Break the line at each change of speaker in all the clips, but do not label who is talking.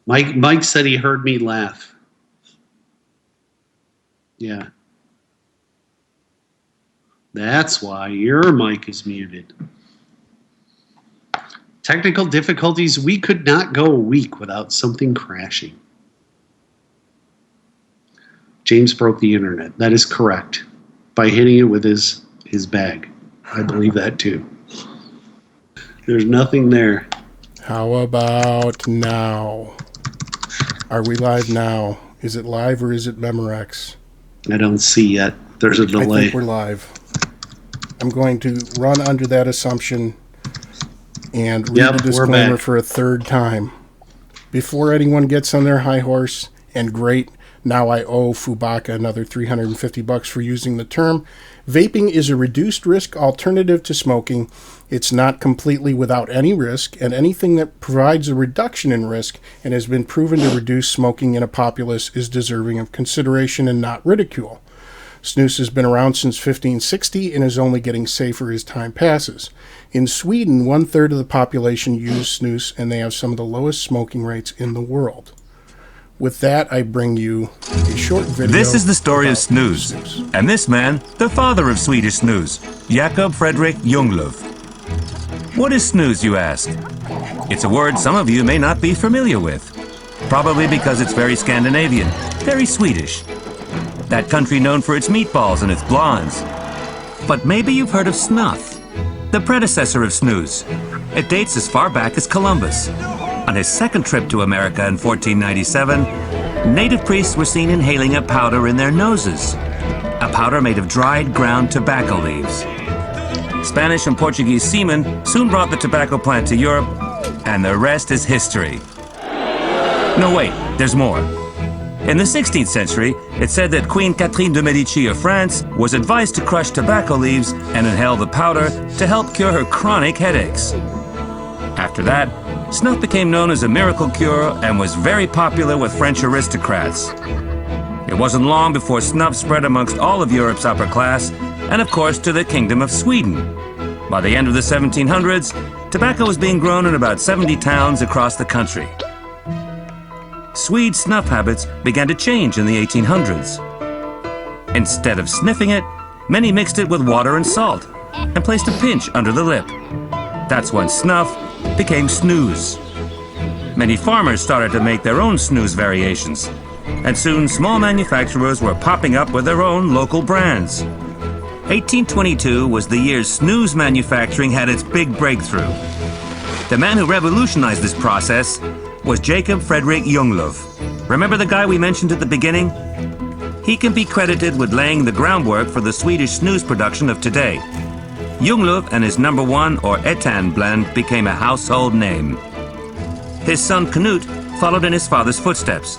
Mike said he heard me laugh. Yeah. That's why your mic is muted. Technical difficulties. We could not go a week without something crashing. James broke the internet. That is correct. By hitting it with his bag. I believe that too. There's nothing there.
How about now? Are we live now? Is it live or is it Memorex?
I don't see yet. There's a delay.
I think we're live. I'm going to run under that assumption and read the disclaimer for a third time. Before anyone gets on their high horse, and great, now I owe Fubaka another $350 for using the term, vaping is a reduced risk alternative to smoking. It's not completely without any risk, and anything that provides a reduction in risk and has been proven to reduce smoking in a populace is deserving of consideration and not ridicule. Snus has been around since 1560 and is only getting safer as time passes. In Sweden, 1/3 of the population use snus, and they have some of the lowest smoking rates in the world. With that, I bring you a short video.
This is the story of snus, and this man, the father of Swedish snus, Jakob Fredrik Ljunglöf. What is snus, you ask? It's a word some of you may not be familiar with, probably because it's very Scandinavian, very Swedish. That country known for its meatballs and its blondes. But maybe you've heard of snuff, the predecessor of snus. It dates as far back as Columbus. On his second trip to America in 1497, native priests were seen inhaling a powder in their noses, a powder made of dried ground tobacco leaves. Spanish and Portuguese seamen soon brought the tobacco plant to Europe, and the rest is history. No, wait, there's more. In the 16th century, it said that Queen Catherine de Medici of France was advised to crush tobacco leaves and inhale the powder to help cure her chronic headaches. After that, snuff became known as a miracle cure and was very popular with French aristocrats. It wasn't long before snuff spread amongst all of Europe's upper class, and of course to the Kingdom of Sweden. By the end of the 1700s, tobacco was being grown in about 70 towns across the country. Swedes' snuff habits began to change in the 1800s. Instead of sniffing it, many mixed it with water and salt and placed a pinch under the lip. That's when snuff became snus. Many farmers started to make their own snus variations, and soon small manufacturers were popping up with their own local brands. 1822 was the year snus manufacturing had its big breakthrough. The man who revolutionized this process was Jakob Fredrik Ljunglöf. Remember the guy we mentioned at the beginning? he can be credited with laying the groundwork for the Swedish snus production of today. Ljunglöf and his number 1 or Etan blend became a household name. His son Knut followed in his father's footsteps.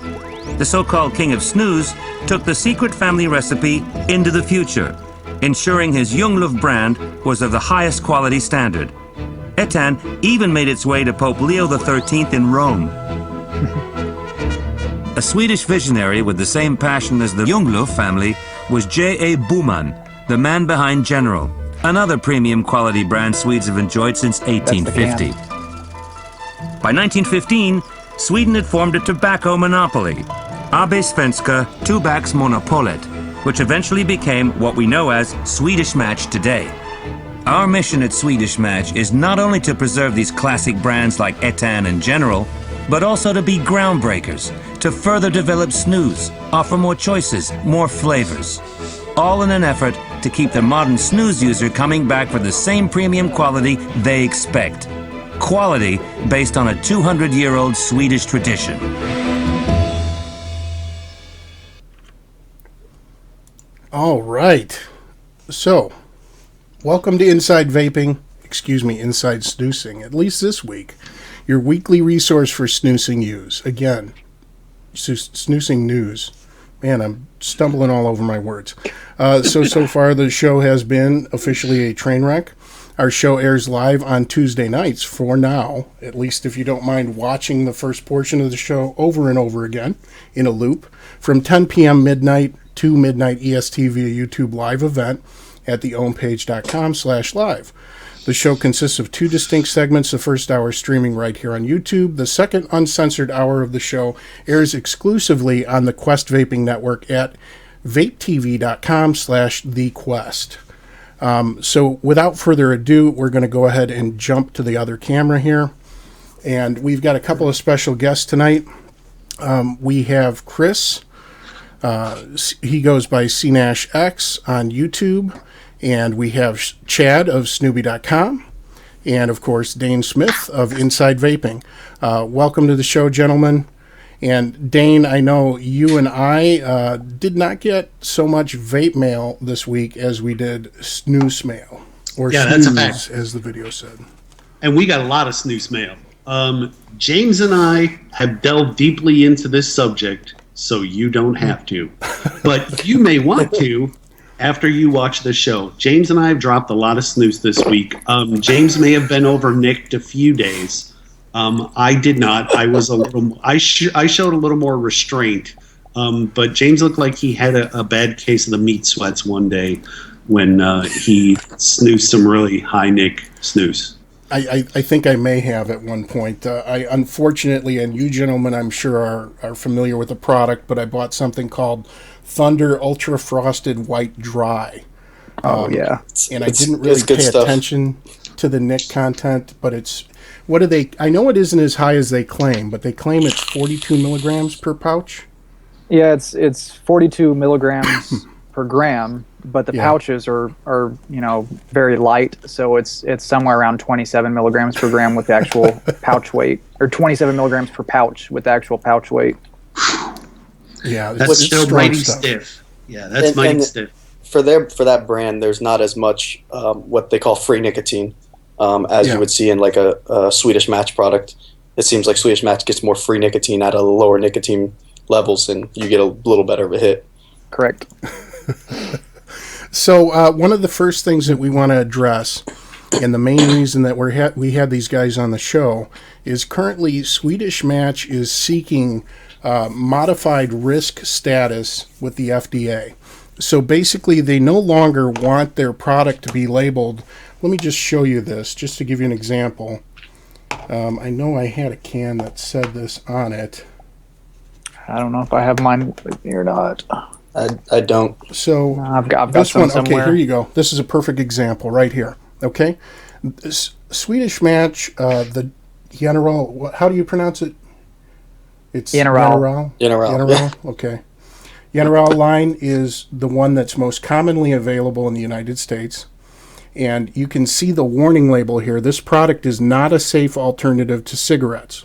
The so-called king of snus took the secret family recipe into the future, ensuring his Ljunglöf brand was of the highest quality standard. Etan even made its way to Pope Leo XIII in Rome. A Swedish visionary with the same passion as the Ljunglöf family was J.A. Boman, the man behind General, another premium quality brand Swedes have enjoyed since 1850. By 1915, Sweden had formed a tobacco monopoly, AB Svenska Tobaksmonopolet, which eventually became what we know as Swedish Match today. Our mission at Swedish Match is not only to preserve these classic brands like Etan and General, but also to be groundbreakers, to further develop snus, offer more choices, more flavors. All in an effort to keep the modern snus user coming back for the same premium quality they expect. Quality based on a 200-year-old Swedish tradition.
All right. So, welcome to Inside Vaping, Inside Snusing, at least this week. Your weekly resource for snusing news. Again, snusing news. Man, I'm stumbling all over my words. So far the show has been officially a train wreck. Our show airs live on Tuesday nights for now, at least if you don't mind watching the first portion of the show over and over again in a loop, from 10 p.m. midnight to midnight EST via YouTube live event at theownpage.com/live. The show consists of 2 distinct segments. The first hour streaming right here on YouTube. The second uncensored hour of the show airs exclusively on the Quest Vaping Network at vapetv.com/thequest. So without further ado, we're going to go ahead and jump to the other camera here. And we've got a couple of special guests tonight. We have Chris. He goes by CNashX on YouTube. And we have Chad of Snubie.com. And, of course, Dane Smith of Inside Vaping. Welcome to the show, gentlemen. And, Dane, I know you and I did not get so much vape mail this week as we did snus mail. Or snus,
that's a fact,
as the video said.
And we got a lot of snus mail. James and I have delved deeply into this subject, so you don't have to. But you may want to after you watch the show. James and I have dropped a lot of snus this week. James may have been overnicked a few days. I did not. I was a little. I showed a little more restraint. But James looked like he had a bad case of the meat sweats one day when he snoozed some really high nick snus.
I think I may have at one point. I unfortunately, and you gentlemen I'm sure are familiar with the product, but I bought something called Thunder Ultra Frosted White Dry.
Yeah.
And I didn't really pay attention to the nick content, but it's, what do they, I know it isn't as high as they claim, but they claim it's 42 milligrams per pouch.
Yeah, it's 42 milligrams per gram, but the pouches are very light, so it's somewhere around 27 milligrams per gram with the actual pouch weight, or 27 milligrams per pouch with the actual pouch weight.
Yeah,
that's still mighty stiff. Yeah, that's mighty stiff.
For that brand, there's not as much what they call free nicotine as you would see in like a Swedish Match product. It seems like Swedish Match gets more free nicotine at a lower nicotine levels, and you get a little better of a hit.
Correct.
So one of the first things that we want to address, and the main reason that we had these guys on the show, is currently Swedish Match is seeking modified risk status with the FDA. So basically, they no longer want their product to be labeled. Let me just show you this, just to give you an example. I know I had a can that said this on it.
I don't know if I have mine with me or not.
I don't.
So
no, I've got
this
some
one.
somewhere.
Okay, here you go. This is a perfect example right here. Okay, Swedish Match, the General. How do you pronounce it? It's
General.
General. Okay. General line is the one that's most commonly available in the United States. And you can see the warning label here. This product is not a safe alternative to cigarettes.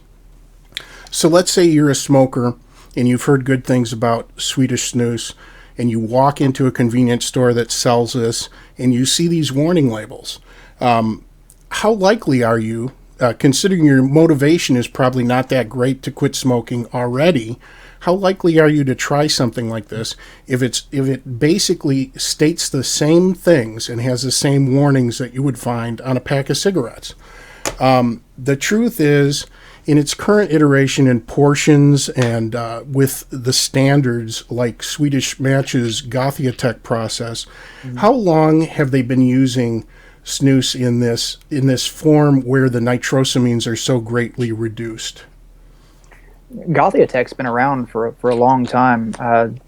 So let's say you're a smoker and you've heard good things about Swedish snus, and you walk into a convenience store that sells this and you see these warning labels, how likely are you, considering your motivation is probably not that great to quit smoking already, how likely are you to try something like this if it basically states the same things and has the same warnings that you would find on a pack of cigarettes? The truth is, in its current iteration in portions and with the standards like Swedish Match's Gothiatech process, how long have they been using snus in this form where the nitrosamines are so greatly reduced?
Gothiatech's been around for a long time.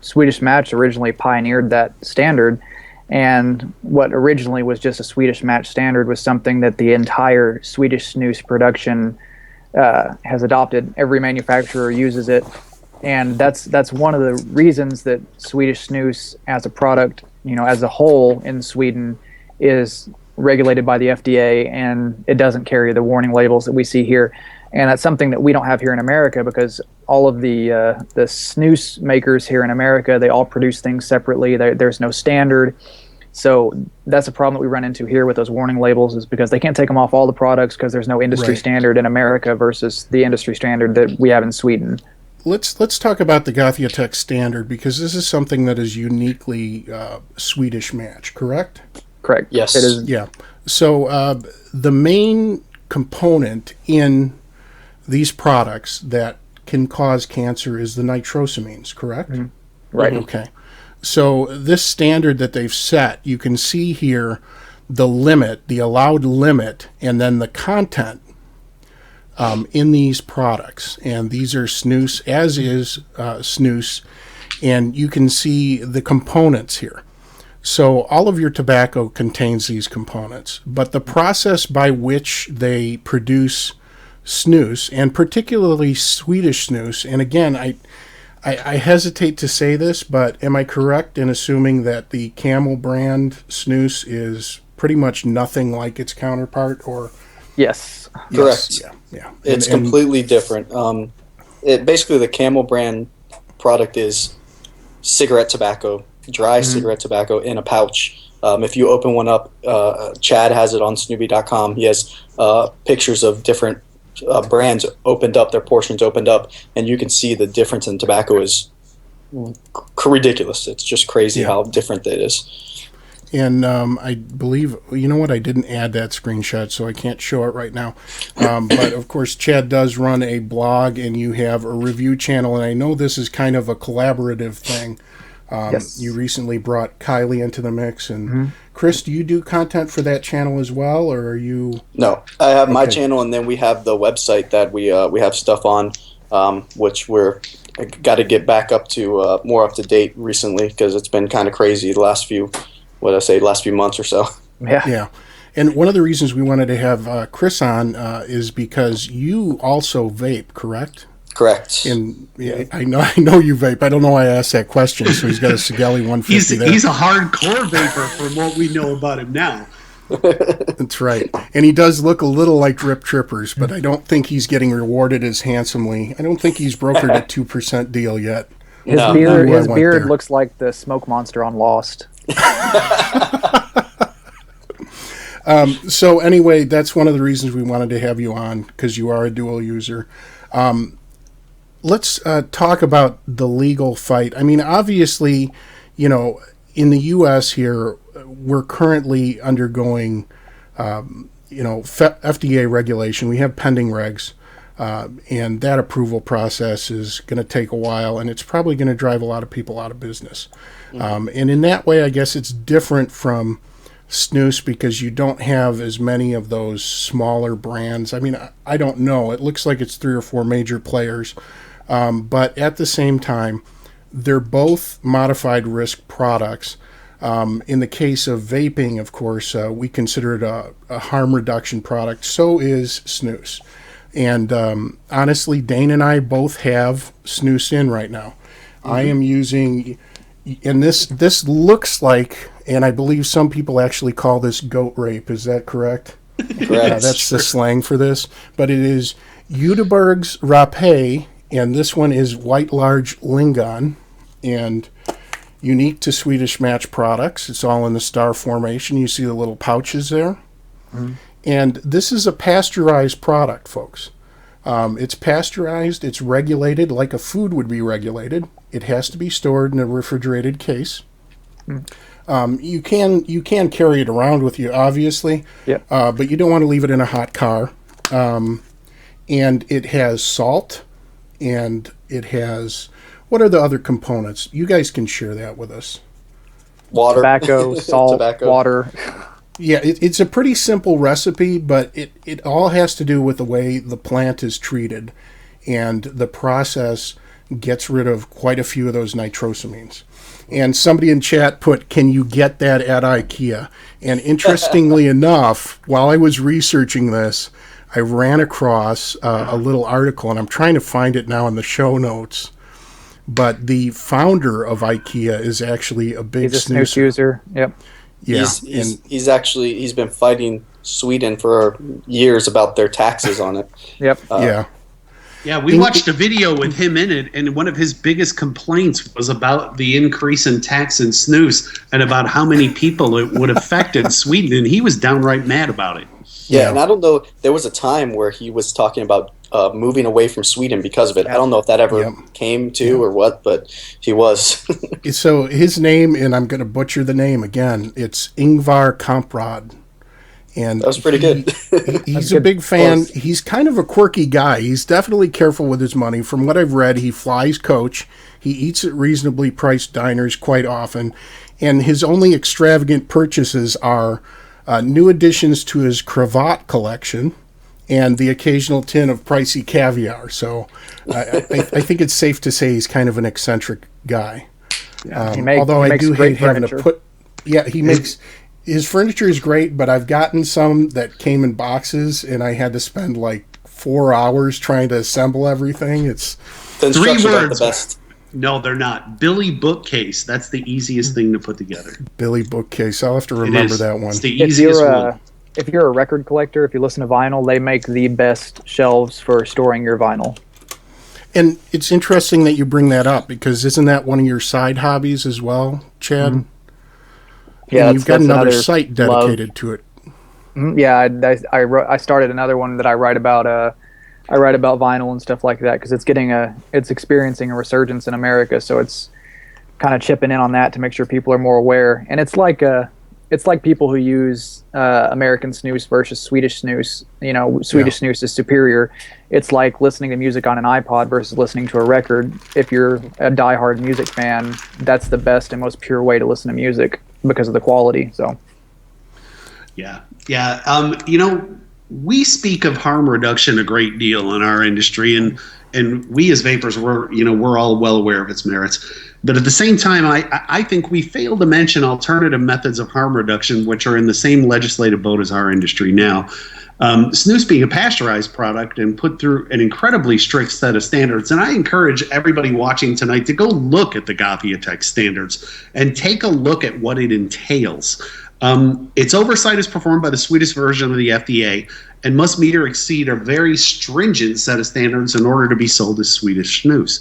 Swedish Match originally pioneered that standard, and what originally was just a Swedish Match standard was something that the entire Swedish snus production has adopted. Every manufacturer uses it, and that's one of the reasons that Swedish snus as a product, as a whole in Sweden, is regulated by the FDA, and it doesn't carry the warning labels that we see here. And that's something that we don't have here in America, because all of the snus makers here in America, they all produce things separately. There's no standard. So that's a problem that we run into here with those warning labels, is because they can't take them off all the products because there's no industry standard in America versus the industry standard that we have in Sweden.
Let's talk about the Gothiatech standard, because this is something that is uniquely Swedish Match, correct?
Correct.
Yes.
It is.
Yeah. So the main component in these products that can cause cancer is the nitrosamines, correct?
Mm-hmm. Right.
Okay. So this standard that they've set, you can see here the limit, the allowed limit, and then the content in these products. And these are snus, as is snus, and you can see the components here. So all of your tobacco contains these components, but the process by which they produce snus, and particularly Swedish snus, and again, I hesitate to say this, but am I correct in assuming that the Camel brand snus is pretty much nothing like its counterpart? Or
Yes.
Correct.
Yeah.
It's completely different. Basically, the Camel brand product is cigarette tobacco, dry cigarette tobacco in a pouch. If you open one up, Chad has it on Snubie.com. He has pictures of different brands opened up, their portions opened up, and you can see the difference in tobacco is ridiculous. It's just crazy how different it is.
And I believe, you know what, I didn't add that screenshot, so I can't show it right now. But of course, Chad does run a blog, and you have a review channel, and I know this is kind of a collaborative thing.
Yes.
You recently brought Kylie into the mix, and Chris, do you do content for that channel as well, or are you?
No, I have my channel, and then we have the website that we have stuff on, which we're got to get back up to more up to date recently, because it's been kind of crazy the last few months or so.
Yeah. And one of the reasons we wanted to have Chris on is because you also vape, correct?
Correct.
And I know you vape. I don't know why I asked that question. So he's got a Sigelli 150 there.
He's a hardcore vapor from what we know about him now.
That's right. And he does look a little like Drip Trippers, but I don't think he's getting rewarded as handsomely. I don't think he's brokered a 2% deal yet.
His beard looks like the smoke monster on Lost.
So anyway, that's one of the reasons we wanted to have you on, because you are a dual user. Let's talk about the legal fight. I mean, obviously, in the U.S. here, we're currently undergoing, FDA regulation. We have pending regs, and that approval process is going to take a while, and it's probably going to drive a lot of people out of business. And in that way, I guess it's different from snus, because you don't have as many of those smaller brands. I mean, I don't know. It looks like it's 3 or 4 major players. But at the same time, they're both modified risk products. In the case of vaping, of course, we consider it a harm reduction product. So is snus. And honestly, Dane and I both have snus in right now. I am using, and this looks like, and I believe some people actually call this goat rape. Is that correct?
Correct.
That's the slang for this. But it is Udeberg's Rapé, and this one is White Large Lingon. And unique to Swedish Match products. It's all in the star formation. You see the little pouches there. Mm-hmm. And this is a pasteurized product, folks. It's pasteurized. It's regulated like a food would be regulated. It has to be stored in a refrigerated case. You can carry it around with you, obviously, but you don't want to leave it in a hot car. And it has salt, and it has, what are the other components? You guys can share that with us.
Water.
Tobacco, salt, water.
Yeah, it's a pretty simple recipe, but it all has to do with the way the plant is treated, and the process gets rid of quite a few of those nitrosamines. And somebody in chat put, "Can you get that at IKEA?" And interestingly enough, while I was researching this, I ran across a little article, and I'm trying to find it now in the show notes. But the founder of IKEA is actually a big
snus user. Yep.
Yeah,
he's been fighting Sweden for years about their taxes on it.
Yep.
Yeah, we watched a video with him in it, and one of his biggest complaints was about the increase in tax in snus and about how many people it would affect in Sweden, and he was downright mad about it.
Yeah, and I don't know, there was a time where he was talking about moving away from Sweden because of it. I don't know if that ever came to or what, but he was.
So his name, and I'm going to butcher the name again, it's Ingvar Kamprad. And
that was pretty good.
He's a big fan. He's kind of a quirky guy. He's definitely careful with his money. From what I've read, he flies coach. He eats at reasonably priced diners quite often. And his only extravagant purchases are new additions to his cravat collection and the occasional tin of pricey caviar. So I think it's safe to say he's kind of an eccentric guy. Although I do hate having to put... Yeah, he makes... His furniture is great, but I've gotten some that came in boxes, and I had to spend like 4 hours trying to assemble everything. It's
the 3 words. The best.
No, they're not. Billy Bookcase. That's the easiest thing to put together.
Billy Bookcase. I'll have to remember that one.
It's the easiest one.
If you're a record collector, if you listen to vinyl, they make the best shelves for storing your vinyl.
And it's interesting that you bring that up, because isn't that one of your side hobbies as well, Chad? Mm-hmm. Yeah, you've got another site dedicated to it.
Yeah, I started another one that I write about. I write about vinyl and stuff like that because it's experiencing a resurgence in America. So it's kind of chipping in on that to make sure people are more aware. And it's like people who use American snus versus Swedish snus. You know, Swedish snus is superior. It's like listening to music on an iPod versus listening to a record. If you're a diehard music fan, that's the best and most pure way to listen to music because of the quality. So
yeah. You know, we speak of harm reduction a great deal in our industry, and we as vapors, we're all well aware of its merits. But at the same time, I think we fail to mention alternative methods of harm reduction, which are in the same legislative boat as our industry now. Snus being a pasteurized product and put through an incredibly strict set of standards. And I encourage everybody watching tonight to go look at the Gaviotech standards and take a look at what it entails. Its oversight is performed by the Swedish version of the FDA and must meet or exceed a very stringent set of standards in order to be sold as Swedish snus.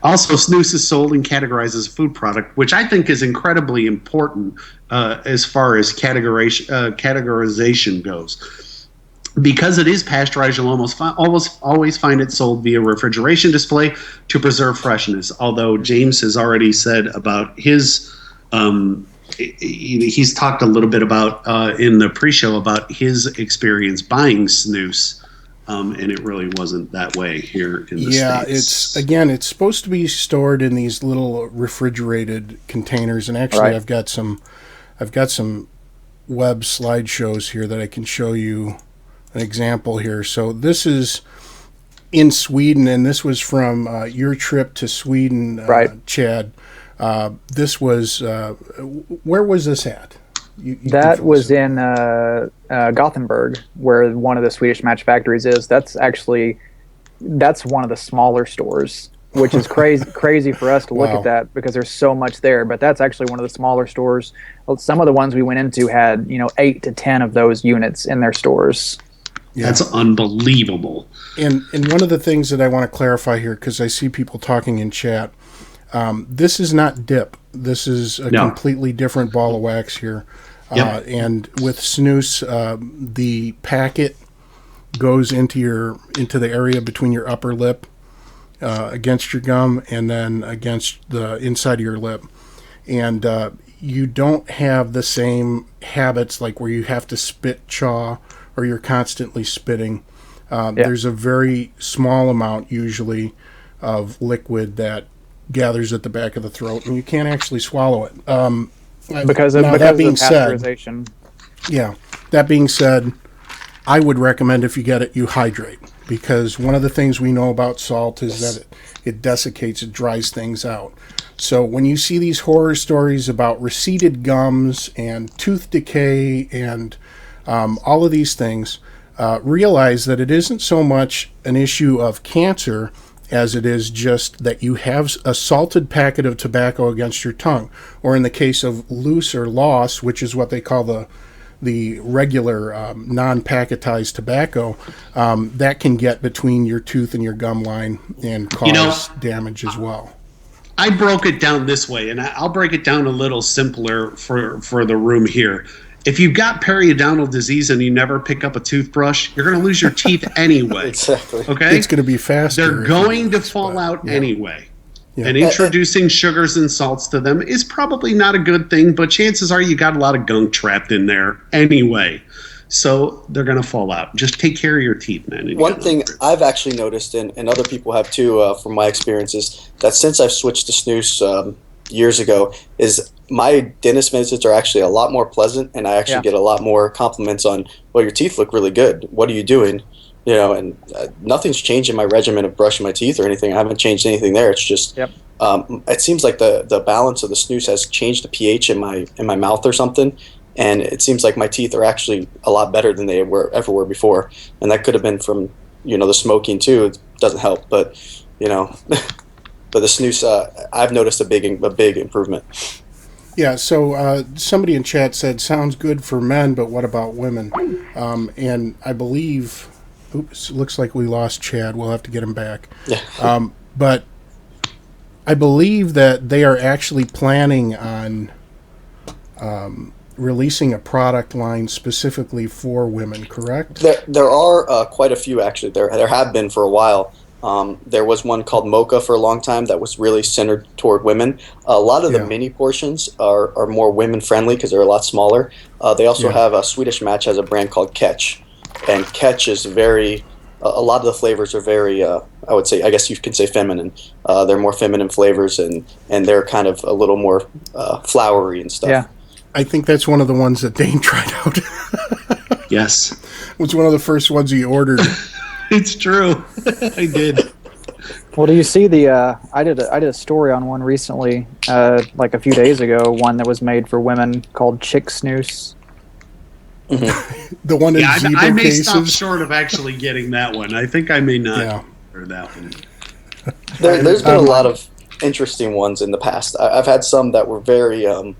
Also, snus is sold and categorized as a food product, which I think is incredibly important as far as categorization goes. Because it is pasteurized, you'll almost always find it sold via refrigeration display to preserve freshness. Although James has already said about his, he's talked a little bit about in the pre-show about his experience buying snus, and it really wasn't that way here in the States.
It's supposed to be stored in these little refrigerated containers, and actually I've got some web slideshows here that I can show you an example here. So this is in Sweden, and this was from your trip to Sweden, Chad. This was where was this at?
That was in Gothenburg, where one of the Swedish Match factories is. That's one of the smaller stores, which is crazy for us to look at that because there's so much there. But that's actually one of the smaller stores. Some of the ones we went into had 8 to 10 of those units in their stores.
Yeah. That's unbelievable.
And one of the things that I want to clarify here, because I see people talking in chat, This is not dip. This is a completely different ball of wax here. And with snus, the packet goes into the area between your upper lip, against your gum, and then against the inside of your lip. And you don't have the same habits like where you have to spit chaw or you're constantly spitting. There's a very small amount usually of liquid that gathers at the back of the throat, and you can't actually swallow it.
Because of pasteurization.
That being said, I would recommend if you get it, you hydrate, because one of the things we know about salt is that it desiccates, it dries things out. So when you see these horror stories about receded gums and tooth decay and all of these things, realize that it isn't so much an issue of cancer as it is just that you have a salted packet of tobacco against your tongue, or in the case of loose or loss, which is what they call the regular non-packetized tobacco, that can get between your tooth and your gum line and cause damage as well.
I broke it down this way, and I'll break it down a little simpler for the room here. If you've got periodontal disease and you never pick up a toothbrush, you're going to lose your teeth anyway.
Exactly.
Okay?
It's going to be faster.
They're going to fall out anyway. Yeah. And introducing sugars and salts to them is probably not a good thing, but chances are you got a lot of gunk trapped in there anyway. So they're going to fall out. Just take care of your teeth, man.
One thing I've actually noticed, and other people have too, from my experiences, that since I've switched to snus years ago, is my dentist visits are actually a lot more pleasant, and I actually get a lot more compliments on, well, your teeth look really good. What are you doing? You know, and nothing's changed in my regimen of brushing my teeth or anything. I haven't changed anything there. It's just, it seems like the balance of the snus has changed the pH in my mouth or something, and it seems like my teeth are actually a lot better than they ever were before. And that could have been from, the smoking too. It doesn't help, but but the snus, I've noticed a big improvement.
Yeah, so somebody in chat said, sounds good for men, but what about women? And I believe, looks like we lost Chad. We'll have to get him back.
Yeah.
But I believe that they are actually planning on releasing a product line specifically for women, correct?
There are quite a few, actually. There have been for a while. There was one called Mocha for a long time that was really centered toward women. A lot of the mini portions are more women friendly because they're a lot smaller. They also have a Swedish Match has a brand called Catch, and Catch is very. A lot of the flavors are very. I would say, I guess you could say feminine. They're more feminine flavors, and they're kind of a little more flowery and stuff.
Yeah,
I think that's one of the ones that Dane tried out.
Yes,
it was one of the first ones he ordered.
It's true. I did.
Well, do you see the? I did a story on one recently, like a few days ago. One that was made for women called Chick Snus.
Mm-hmm.
The one in
I may
cases.
stop short of actually getting that one. I think I may not order that one.
There's been a lot of interesting ones in the past. I've had some that were very a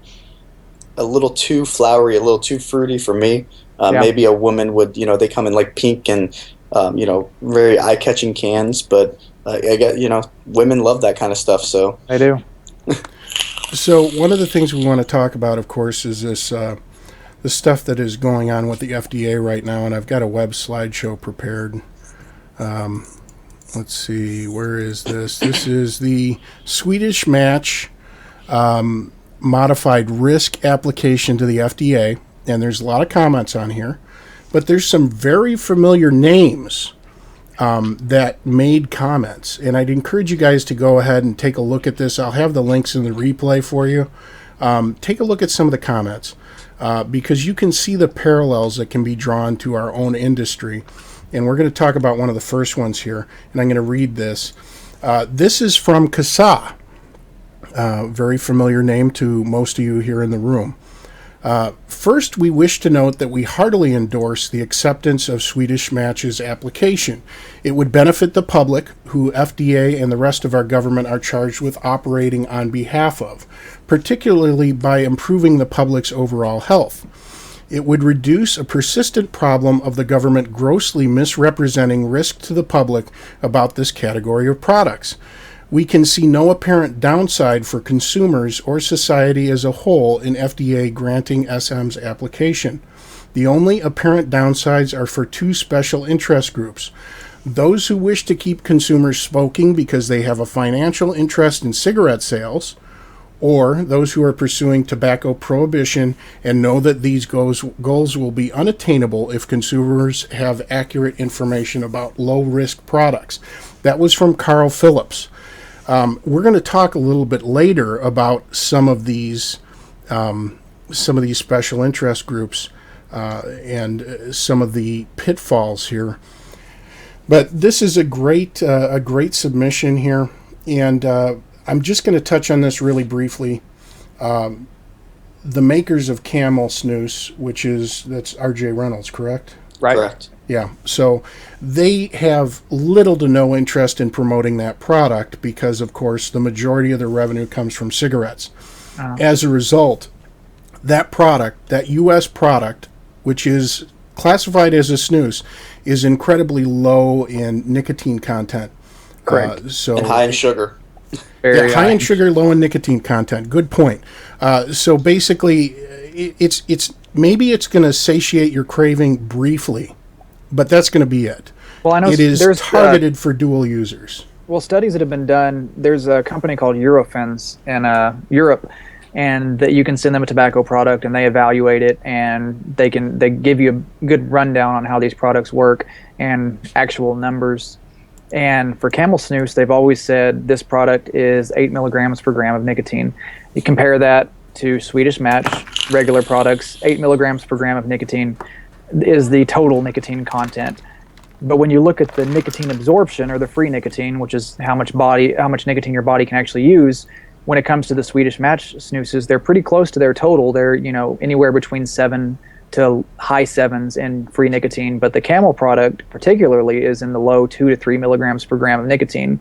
little too flowery, a little too fruity for me. Maybe a woman would, they come in like pink and very eye-catching cans, but I get, women love that kind of stuff, so.
I do.
So one of the things we want to talk about, of course, is this the stuff that is going on with the FDA right now, and I've got a web slideshow prepared. Let's see, where is this? This is the Swedish Match modified risk application to the FDA, and there's a lot of comments on here. But there's some very familiar names that made comments. And I'd encourage you guys to go ahead and take a look at this. I'll have the links in the replay for you. Take a look at some of the comments because you can see the parallels that can be drawn to our own industry. And we're going to talk about one of the first ones here. And I'm going to read this. This is from CASA. Very familiar name to most of you here in the room. First, we wish to note that we heartily endorse the acceptance of Swedish Match's application. It would benefit the public, who FDA and the rest of our government are charged with operating on behalf of, particularly by improving the public's overall health. It would reduce a persistent problem of the government grossly misrepresenting risk to the public about this category of products. We can see no apparent downside for consumers or society as a whole in FDA granting SM's application. The only apparent downsides are for two special interest groups: those who wish to keep consumers smoking because they have a financial interest in cigarette sales, or those who are pursuing tobacco prohibition and know that these goals will be unattainable if consumers have accurate information about low-risk products. That was from Carl Phillips. We're going to talk a little bit later about some of these special interest groups and some of the pitfalls here. But this is a great submission here, and I'm just going to touch on this really briefly. The makers of Camel Snus, that's R.J. Reynolds, correct?
Right.
Correct.
Yeah, so they have little to no interest in promoting that product because, of course, the majority of their revenue comes from cigarettes. As a result, that product, that U.S. product, which is classified as a snus, is incredibly low in nicotine content.
Correct.
And high in sugar.
Very
high in sugar, low in nicotine content. Good point. So basically, it's maybe it's going to satiate your craving briefly, but that's going to be it.
Well, I know
it is targeted for dual users.
Well, studies that have been done, there's a company called Eurofins in Europe, and that you can send them a tobacco product and they evaluate it, and they give you a good rundown on how these products work and actual numbers. And for Camel Snus, they've always said this product is 8 milligrams per gram of nicotine. You compare that to Swedish Match, regular products, 8 milligrams per gram of nicotine is the total nicotine content. But when you look at the nicotine absorption, or the free nicotine, which is how much nicotine your body can actually use, when it comes to the Swedish Match snoozes, they're pretty close to their total. They're anywhere between 7 to high 7s in free nicotine. But the Camel product particularly is in the low 2 to 3 milligrams per gram of nicotine.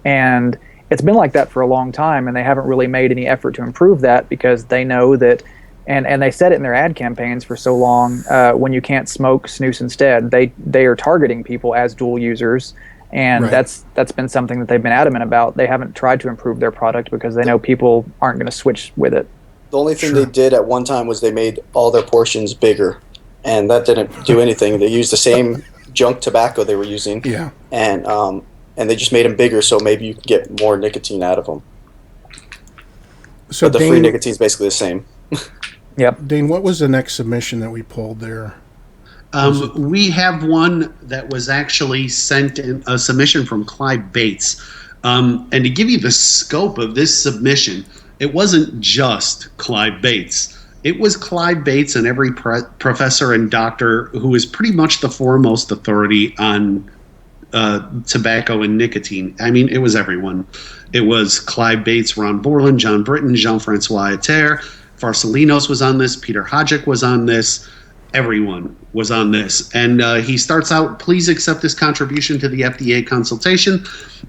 And it's been like that for a long time, and they haven't really made any effort to improve that because they know that, and they said it in their ad campaigns for so long, when you can't smoke, snus instead. They are targeting people as dual users, and
right.
that's been something that they've been adamant about. They haven't tried to improve their product because they know people aren't going to switch with it.
The only thing they did at one time was they made all their portions bigger, and that didn't do anything. They used the same junk tobacco they were using, and they just made them bigger so maybe you could get more nicotine out of them.
So
but the free nicotine is basically the same.
Yep.
Dane, what was the next submission that we pulled there?
We have one that was actually sent in a submission from Clyde Bates. And to give you the scope of this submission, it wasn't just Clyde Bates. It was Clyde Bates and every professor and doctor who is pretty much the foremost authority on tobacco and nicotine. I mean, it was everyone. It was Clyde Bates, Ron Borland, John Britton, Jean-Francois Etter, Farsalinos was on this, Peter Hodgick was on this, everyone was on this. And he starts out, please accept this contribution to the FDA consultation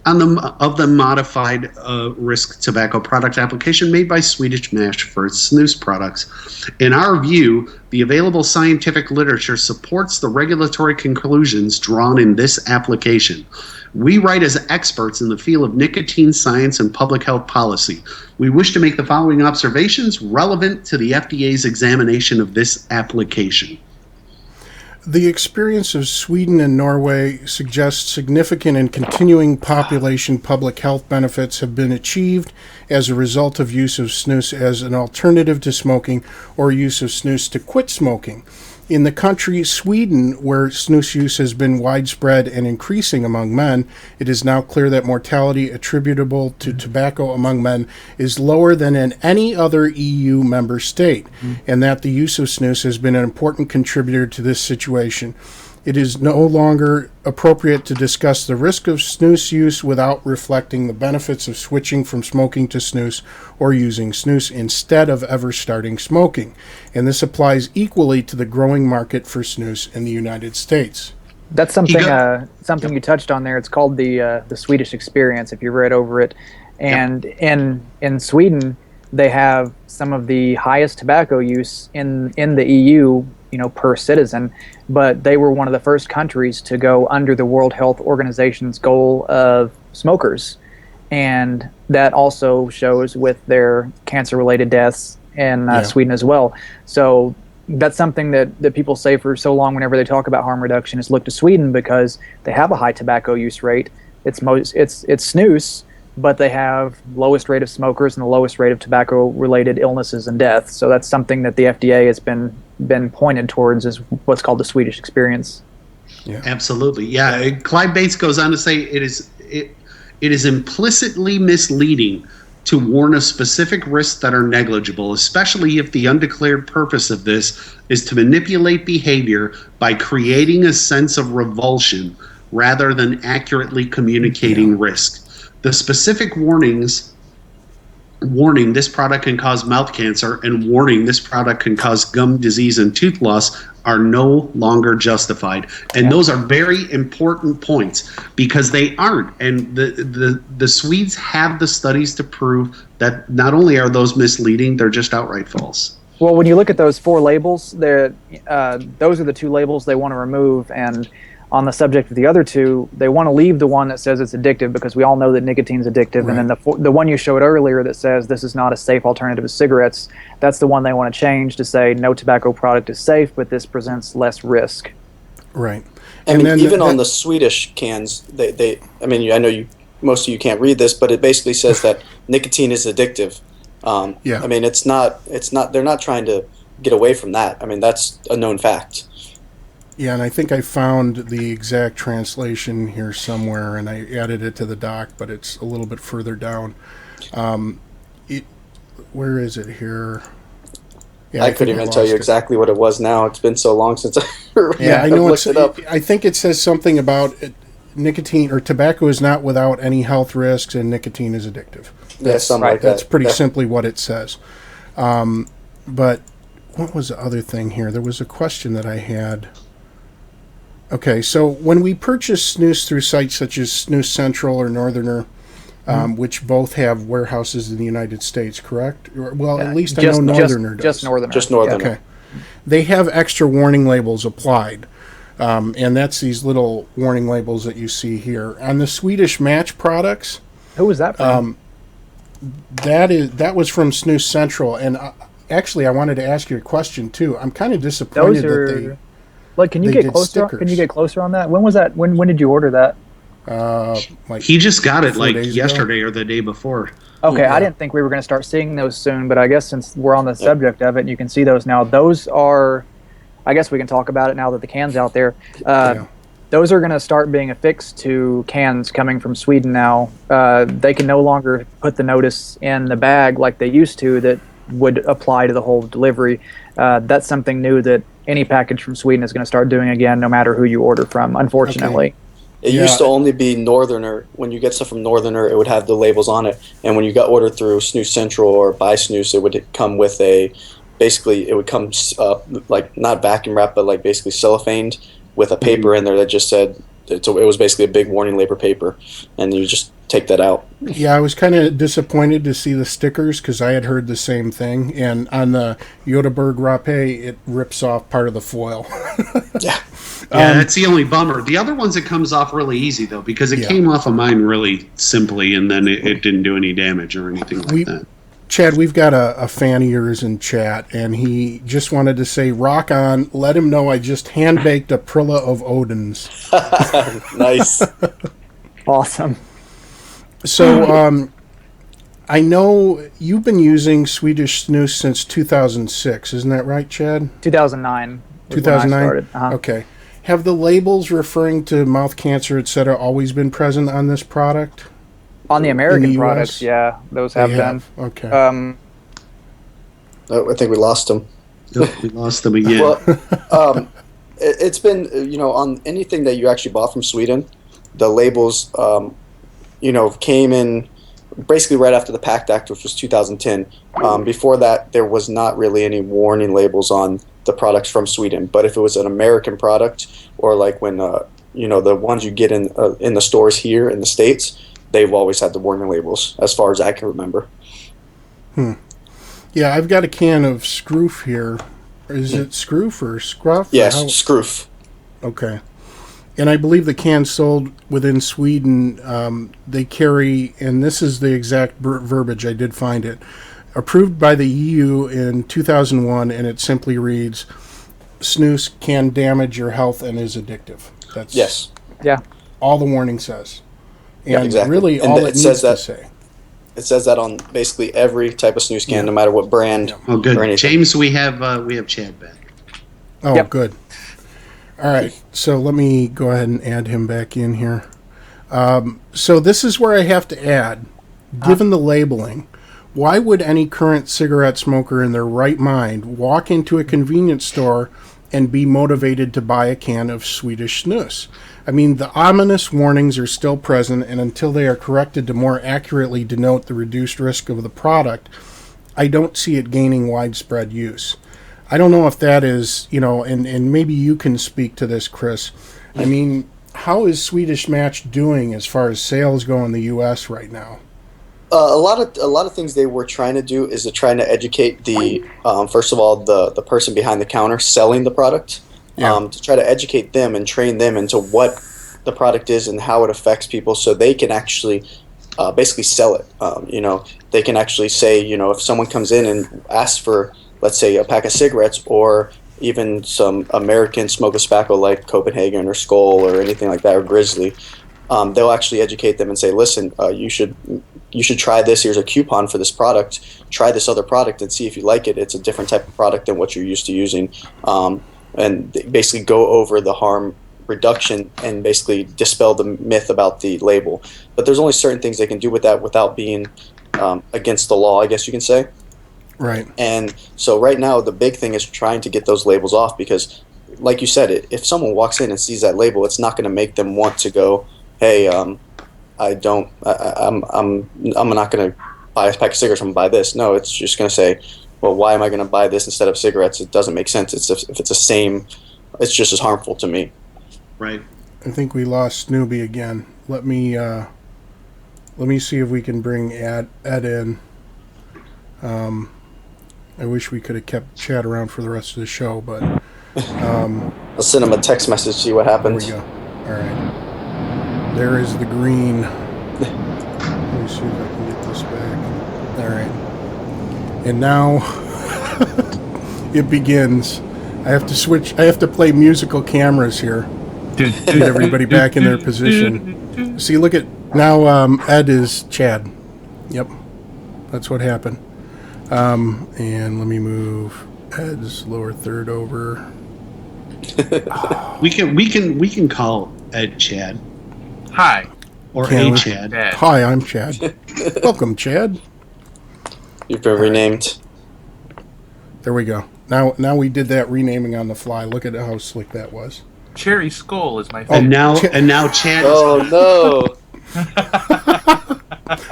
on the modified risk tobacco product application made by Swedish Match for its snus products. In our view, the available scientific literature supports the regulatory conclusions drawn in this application. We write as experts in the field of nicotine science and public health policy. We wish to make the following observations relevant to the FDA's examination of this application.
The experience of Sweden and Norway suggests significant and continuing population public health benefits have been achieved as a result of use of snus as an alternative to smoking or use of snus to quit smoking. In the country Sweden, where snus use has been widespread and increasing among men, it is now clear that mortality attributable to tobacco among men is lower than in any other EU member state, and that the use of snus has been an important contributor to this situation. It is no longer appropriate to discuss the risk of snus use without reflecting the benefits of switching from smoking to snus or using snus instead of ever starting smoking. And this applies equally to the growing market for snus in the United States.
That's something you touched on there. It's called the Swedish experience, if you read over it. And in Sweden, they have some of the highest tobacco use in the EU, per citizen, but they were one of the first countries to go under the World Health Organization's goal of smokers. and that also shows with their cancer-related deaths in Sweden as well. So that's something that people say for so long whenever they talk about harm reduction is look to Sweden because they have a high tobacco use rate. It's snus, but they have lowest rate of smokers and the lowest rate of tobacco-related illnesses and deaths. So that's something that the FDA has been pointed towards as what's called the Swedish experience.
Yeah. Absolutely. Yeah. Clyde Bates goes on to say it is implicitly misleading to warn of specific risks that are negligible, especially if the undeclared purpose of this is to manipulate behavior by creating a sense of revulsion rather than accurately communicating risk. The specific warning this product can cause mouth cancer and warning this product can cause gum disease and tooth loss are no longer justified. And those are very important points because they aren't. And the Swedes have the studies to prove that not only are those misleading, they're just outright false.
Well, when you look at those 4 labels, those are the 2 labels they want to remove. And on the subject of the other 2, they want to leave the one that says it's addictive because we all know that nicotine's addictive. Right. And then the one you showed earlier that says this is not a safe alternative to cigarettes, that's the one they want to change to say no tobacco product is safe, but this presents less risk.
Right.
And then even on the Swedish cans, they I mean, I know most of you can't read this, but it basically says that nicotine is addictive. I mean, it's not. They're not trying to get away from that. I mean, that's a known fact.
Yeah, and I think I found the exact translation here somewhere, and I added it to the doc, but it's a little bit further down. Where is it here? Yeah,
I couldn't even tell you exactly what it was now. It's been so long since
I know looked it up. I think it says something about nicotine or tobacco is not without any health risks, and nicotine is addictive.
Something like that.
That's pretty simply what it says. But what was the other thing here? There was a question that I had. Okay, so when we purchase snus through sites such as Snus Central or Northerner, which both have warehouses in the United States, correct? Well, at least I know Northerner does.
Just Northerner.
Just Northerner.
Okay. They have extra warning labels applied, and that's these little warning labels that you see here. On the Swedish Match products...
Who was that from?
That was from Snus Central, and actually I wanted to ask you a question, too. I'm kind of disappointed that they...
Like, can you get closer? Can you get closer on that? When was that? When did you order that?
He just got it like yesterday or the day before.
Okay, I didn't think we were going to start seeing those soon, but I guess since we're on the subject of it, and you can see those now. Those are, I guess we can talk about it now that the can's out there. Those are going to start being affixed to cans coming from Sweden now. They can no longer put the notice in the bag like they used to that would apply to the whole delivery. That's something new that any package from Sweden is going to start doing again, no matter who you order from, unfortunately.
Okay. It used to only be Northerner. When you get stuff from Northerner, it would have the labels on it. And when you got ordered through Snus Central or Buy Snus, it would come with basically, it would come like not vacuum wrapped, but like basically cellophaned with a paper in there that just said, it was basically a big warning label paper. And you just take that out.
Yeah, I was kind of disappointed to see the stickers because I had heard the same thing. And on the Göteborg Rapé, it rips off part of the foil.
Yeah.
Yeah, that's the only bummer. The other ones, it comes off really easy, though, because it came off of mine really simply, and then it didn't do any damage or anything like that.
Chad, we've got a fan of yours in chat, and he just wanted to say, rock on, let him know I just hand-baked a Prilla of Odin's.
Nice.
Awesome.
So, I know you've been using Swedish Snus since 2006, isn't that right, Chad?
2009.
2009? Okay. Have the labels referring to mouth cancer, etc., always been present on this product?
On the American products, yeah, those have been.
Okay.
I think we lost them.
Yep, we lost them again.
Well, it's been, on anything that you actually bought from Sweden, the labels, came in basically right after the PACT Act, which was 2010. Before that, there was not really any warning labels on the products from Sweden. But if it was an American product, or like when the ones you get in the stores here in the States, they've always had the warning labels, as far as I can remember.
Yeah, I've got a can of Scroof here. Is it Scroof or Scruff?
Yes, Scroof.
Okay. And I believe the cans sold within Sweden, they carry, and this is the exact verbiage, I did find it, approved by the EU in 2001, and it simply reads, snus can damage your health and is addictive. That's
Yes.
Yeah.
all the warning says. And
Yeah, exactly.
really
And
all
it
it needs
says
to
that-
say.
It says that on basically every type of snus can, no matter what brand
Oh, good.
or anything.
James, we have Chad back.
Oh,
Yep.
good. All right, so let me go ahead and add him back in here. So this is where I have to add, given the labeling, why would any current cigarette smoker in their right mind walk into a convenience store and be motivated to buy a can of Swedish snus? I mean, the ominous warnings are still present, and until they are corrected to more accurately denote the reduced risk of the product, I don't see it gaining widespread use. I don't know if that is, and maybe you can speak to this, Chris. I mean, how is Swedish Match doing as far as sales go in the U.S. right now?
A lot of things they were trying to do is trying to educate the first of all the person behind the counter selling the product, to try to educate them and train them into what the product is and how it affects people, so they can actually basically sell it. They can actually say, if someone comes in and asks for, let's say, a pack of cigarettes or even some American smokeless tobacco like Copenhagen or Skoal or anything like that, or Grizzly, they'll actually educate them and say, listen, you should try this. Here's a coupon for this product. Try this other product and see if you like it. It's a different type of product than what you're used to using. And basically go over the harm reduction and basically dispel the myth about the label. But there's only certain things they can do with that without being against the law, I guess you can say.
Right.
And so right now the big thing is trying to get those labels off, because like you said, if someone walks in and sees that label, it's not going to make them want to go, hey, I'm not going to buy a pack of cigarettes, I'm going to buy this. No, it's just going to say, well, why am I going to buy this instead of cigarettes? It doesn't make sense. If it's the same, it's just as harmful to me.
Right.
I think we lost Snubie again. Let me see if we can bring Ed in. I wish we could have kept Chad around for the rest of the show, but
I'll send him a text message, see what happens.
There we go. All right. There is the green. Let me see if I can get this back. All right. And now it begins. I have to switch. I have to play musical cameras here. Get everybody back in their position. See, look at now. Ed is Chad. Yep, that's what happened. And let me move Ed's lower third over.
We can call Ed Chad.
Hi.
Or
Can
a
we?
Chad.
Dad.
Hi, I'm Chad. Welcome, Chad.
You've been renamed.
There we go. Now we did that renaming on the fly. Look at how slick that was.
Cherry Skull is my
And
favorite.
now Chad.
Oh no!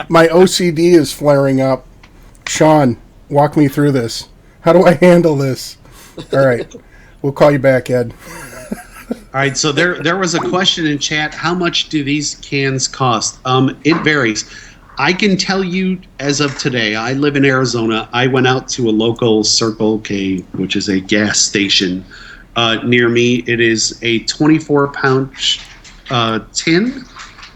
My OCD is flaring up. Sean, walk me through this. How do I handle this? All right. We'll call you back, Ed.
All right, so there was a question in chat. How much do these cans cost? It varies. I can tell you as of today, I live in Arizona. I went out to a local Circle K, which is a gas station near me. It is a 24-pound tin,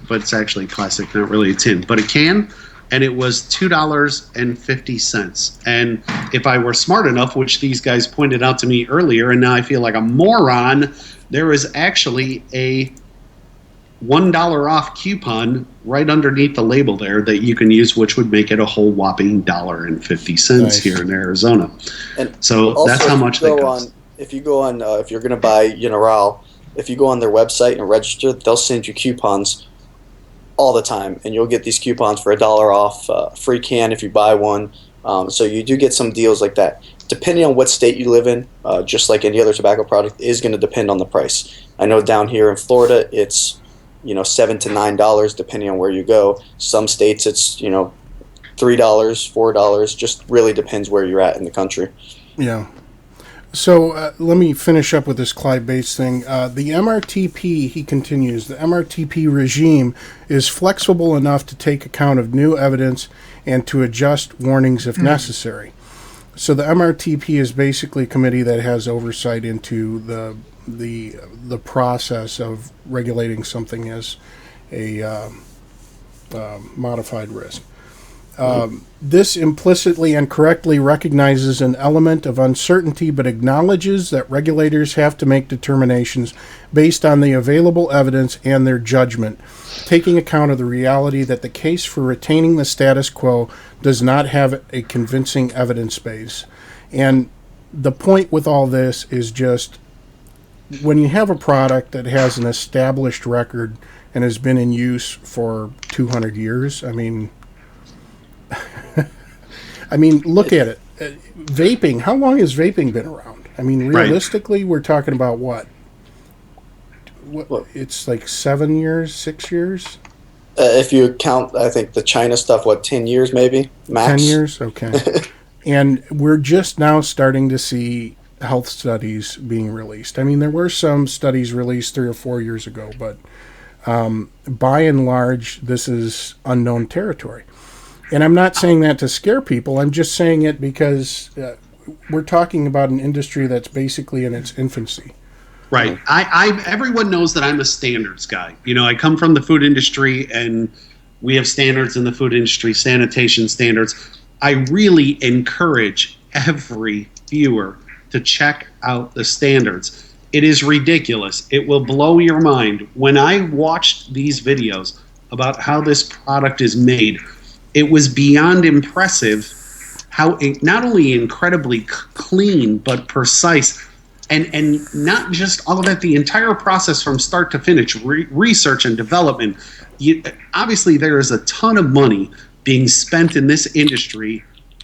but it's actually plastic, not really a tin, but a can. And it was $2.50. And if I were smart enough, which these guys pointed out to me earlier, and now I feel like a moron, there is actually a $1 off coupon right underneath the label there that you can use, which would make it a whole whopping $1.50
Nice.
here in Arizona.
And
So
also,
that's how much they cost.
If you go on, if you're going to buy General, if you go on their website and register, they'll send you coupons all the time, and you'll get these coupons for $1 off, free can if you buy one. So you do get some deals like that. Depending on what state you live in, just like any other tobacco product, is going to depend on the price. I know down here in Florida, it's $7 to $9 depending on where you go. Some states it's $3, $4. Just really depends where you're at in the country.
Yeah. So let me finish up with this Clyde Bates thing. The MRTP, he continues, the MRTP regime is flexible enough to take account of new evidence and to adjust warnings if necessary. So the MRTP is basically a committee that has oversight into the the process of regulating something as a modified risk. This implicitly and correctly recognizes an element of uncertainty, but acknowledges that regulators have to make determinations based on the available evidence and their judgment, taking account of the reality that the case for retaining the status quo does not have a convincing evidence base. And the point with all this is just, when you have a product that has an established record and has been in use for 200 years, I mean, look at it. Vaping, how long has vaping been around? I mean, realistically, we're talking about what? It's like 7 years, 6 years?
If you count, I think, the China stuff, 10 years maybe? Max?
10 years? Okay. And we're just now starting to see health studies being released. I mean, there were some studies released 3 or 4 years ago, but by and large, this is unknown territory. And I'm not saying that to scare people. I'm just saying it because we're talking about an industry that's basically in its infancy.
Right. Everyone knows that I'm a standards guy. I come from the food industry, and we have standards in the food industry, sanitation standards. I really encourage every viewer to check out the standards. It is ridiculous. It will blow your mind. When I watched these videos about how this product is made, it was beyond impressive how not only incredibly clean, but precise. And not just all of that, the entire process from start to finish, research and development. Obviously, there is a ton of money being spent in this industry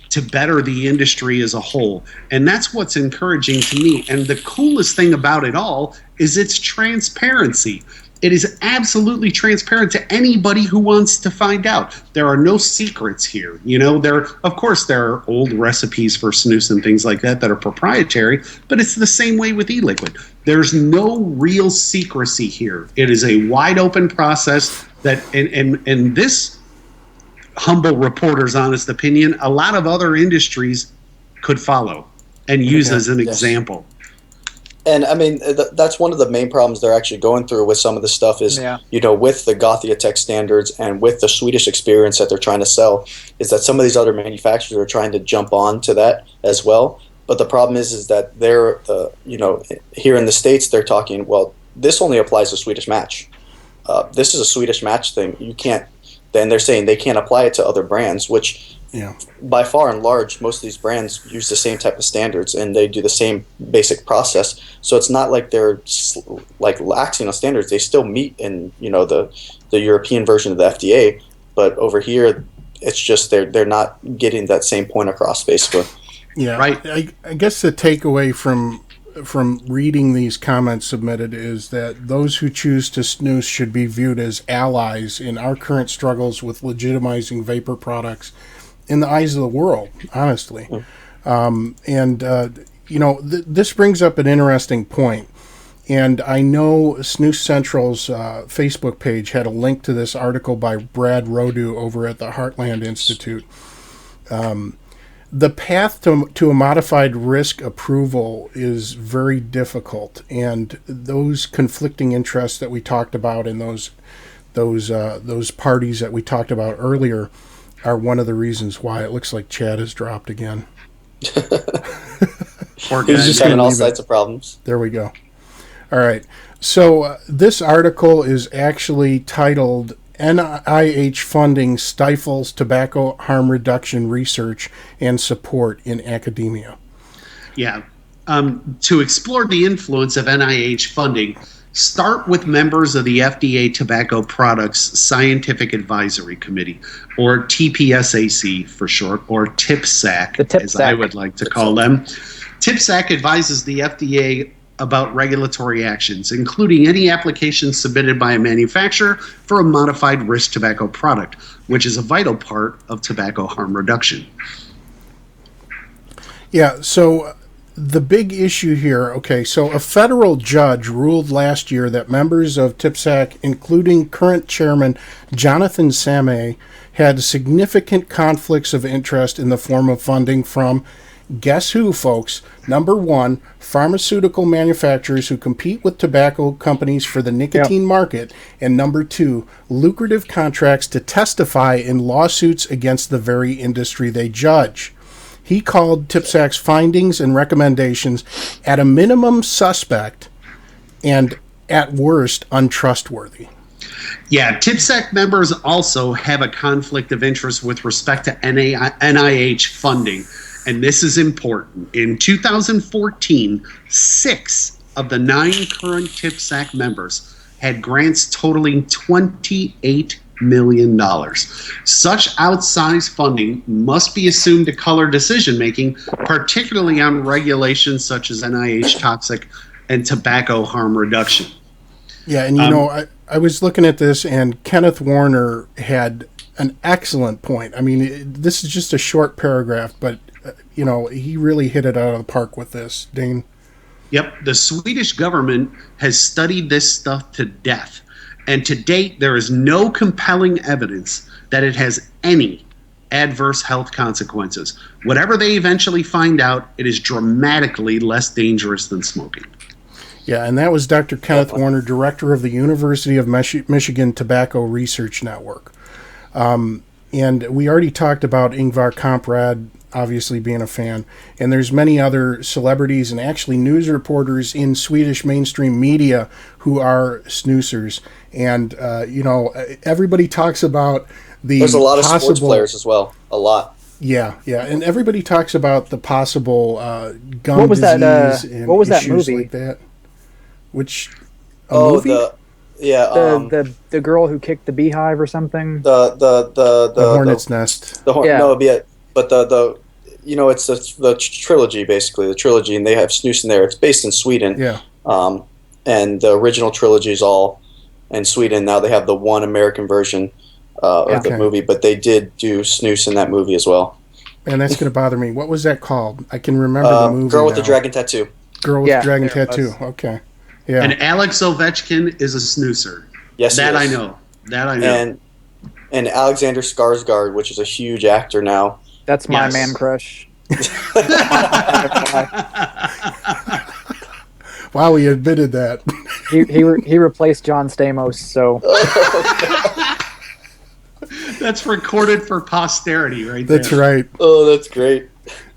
to better the industry as a whole. And that's what's encouraging to me. And the coolest thing about it all is its transparency. It is absolutely transparent to anybody who wants to find out. There are no secrets here. Of course, there are old recipes for snus and things like that are proprietary, but it's the same way with e-liquid. There's no real secrecy here. It is a wide open process that, and this humble reporter's honest opinion, a lot of other industries could follow and use as an example.
And I mean, that's one of the main problems they're actually going through with some of the stuff is, with the Gothia-Tech standards and with the Swedish experience that they're trying to sell, is that some of these other manufacturers are trying to jump on to that as well. But the problem is that they're, here in the States, they're talking, well, this only applies to Swedish Match. This is a Swedish Match thing. You can't, then they're saying they can't apply it to other brands, which by far and large, most of these brands use the same type of standards and they do the same basic process. So it's not like they're like laxing on standards. They still meet in the European version of the FDA, but over here it's just they're not getting that same point across, basically.
Yeah, right. I guess the takeaway from reading these comments submitted is that those who choose to snooze should be viewed as allies in our current struggles with legitimizing vapor products in the eyes of the world, honestly. This brings up an interesting point. And I know Snus Central's Facebook page had a link to this article by Brad Rodu over at the Heartland Institute. The path to a modified risk approval is very difficult, and those conflicting interests that we talked about and those parties that we talked about earlier are one of the reasons why it looks like Chad has dropped again.
He's just having all sorts of problems.
There we go. All right. So this article is actually titled NIH Funding Stifles Tobacco Harm Reduction Research and Support in Academia.
Yeah. To explore the influence of NIH funding, start with members of the FDA Tobacco Products Scientific Advisory Committee, or TPSAC for short, or TPSAC, as I would like to call them. TPSAC advises the FDA about regulatory actions, including any applications submitted by a manufacturer for a modified risk tobacco product, which is a vital part of tobacco harm reduction.
Yeah, so the big issue here, so a federal judge ruled last year that members of TPSAC, including current chairman Jonathan Sameh, had significant conflicts of interest in the form of funding from Guess who, folks? Number one, pharmaceutical manufacturers who compete with tobacco companies for the nicotine market. And number two, lucrative contracts to testify in lawsuits against the very industry they judge. He called TPSAC's findings and recommendations at a minimum suspect and at worst untrustworthy.
Yeah, TPSAC members also have a conflict of interest with respect to NIH funding. And this is important. In 2014, 6 of the 9 current TPSAC members had grants totaling $28 million. Such outsized funding must be assumed to color decision-making, particularly on regulations such as NIH toxic and tobacco harm reduction.
Yeah, and I was looking at this, and Kenneth Warner had an excellent point. I mean, this is just a short paragraph, but he really hit it out of the park with this, Dane.
Yep, the Swedish government has studied this stuff to death, and to date there is no compelling evidence that it has any adverse health consequences. Whatever they eventually find out, it is dramatically less dangerous than smoking.
Yeah, and that was Dr. Kenneth Warner, director of the University of Michigan Tobacco Research Network. And we already talked about Ingvar Kamprad obviously being a fan, and there's many other celebrities and actually news reporters in Swedish mainstream media who are snoozers. And everybody talks about
there's a lot of sports players as well, a lot.
Yeah, and everybody talks about the possible gum disease and
what was that
issues
movie?
like that. Which movie?
The girl who kicked the beehive or something.
The hornet's nest.
It's the trilogy, basically, the trilogy, and they have Snus in there. It's based in Sweden.
Yeah.
And the original trilogy is all in Sweden. Now they have the one American version of the movie, but they did do Snus in that movie as well.
And that's going to bother me. What was that called? I can remember the movie.
Girl with the Dragon Tattoo.
Girl with the Dragon Tattoo. Okay. Yeah.
And Alex Ovechkin is a snoozer.
Yes,
that I know.
And Alexander Skarsgård, which is a huge actor now.
That's my man crush.
Wow, he admitted that.
He replaced John Stamos, so.
That's recorded for posterity, right there.
That's right.
Oh, that's great.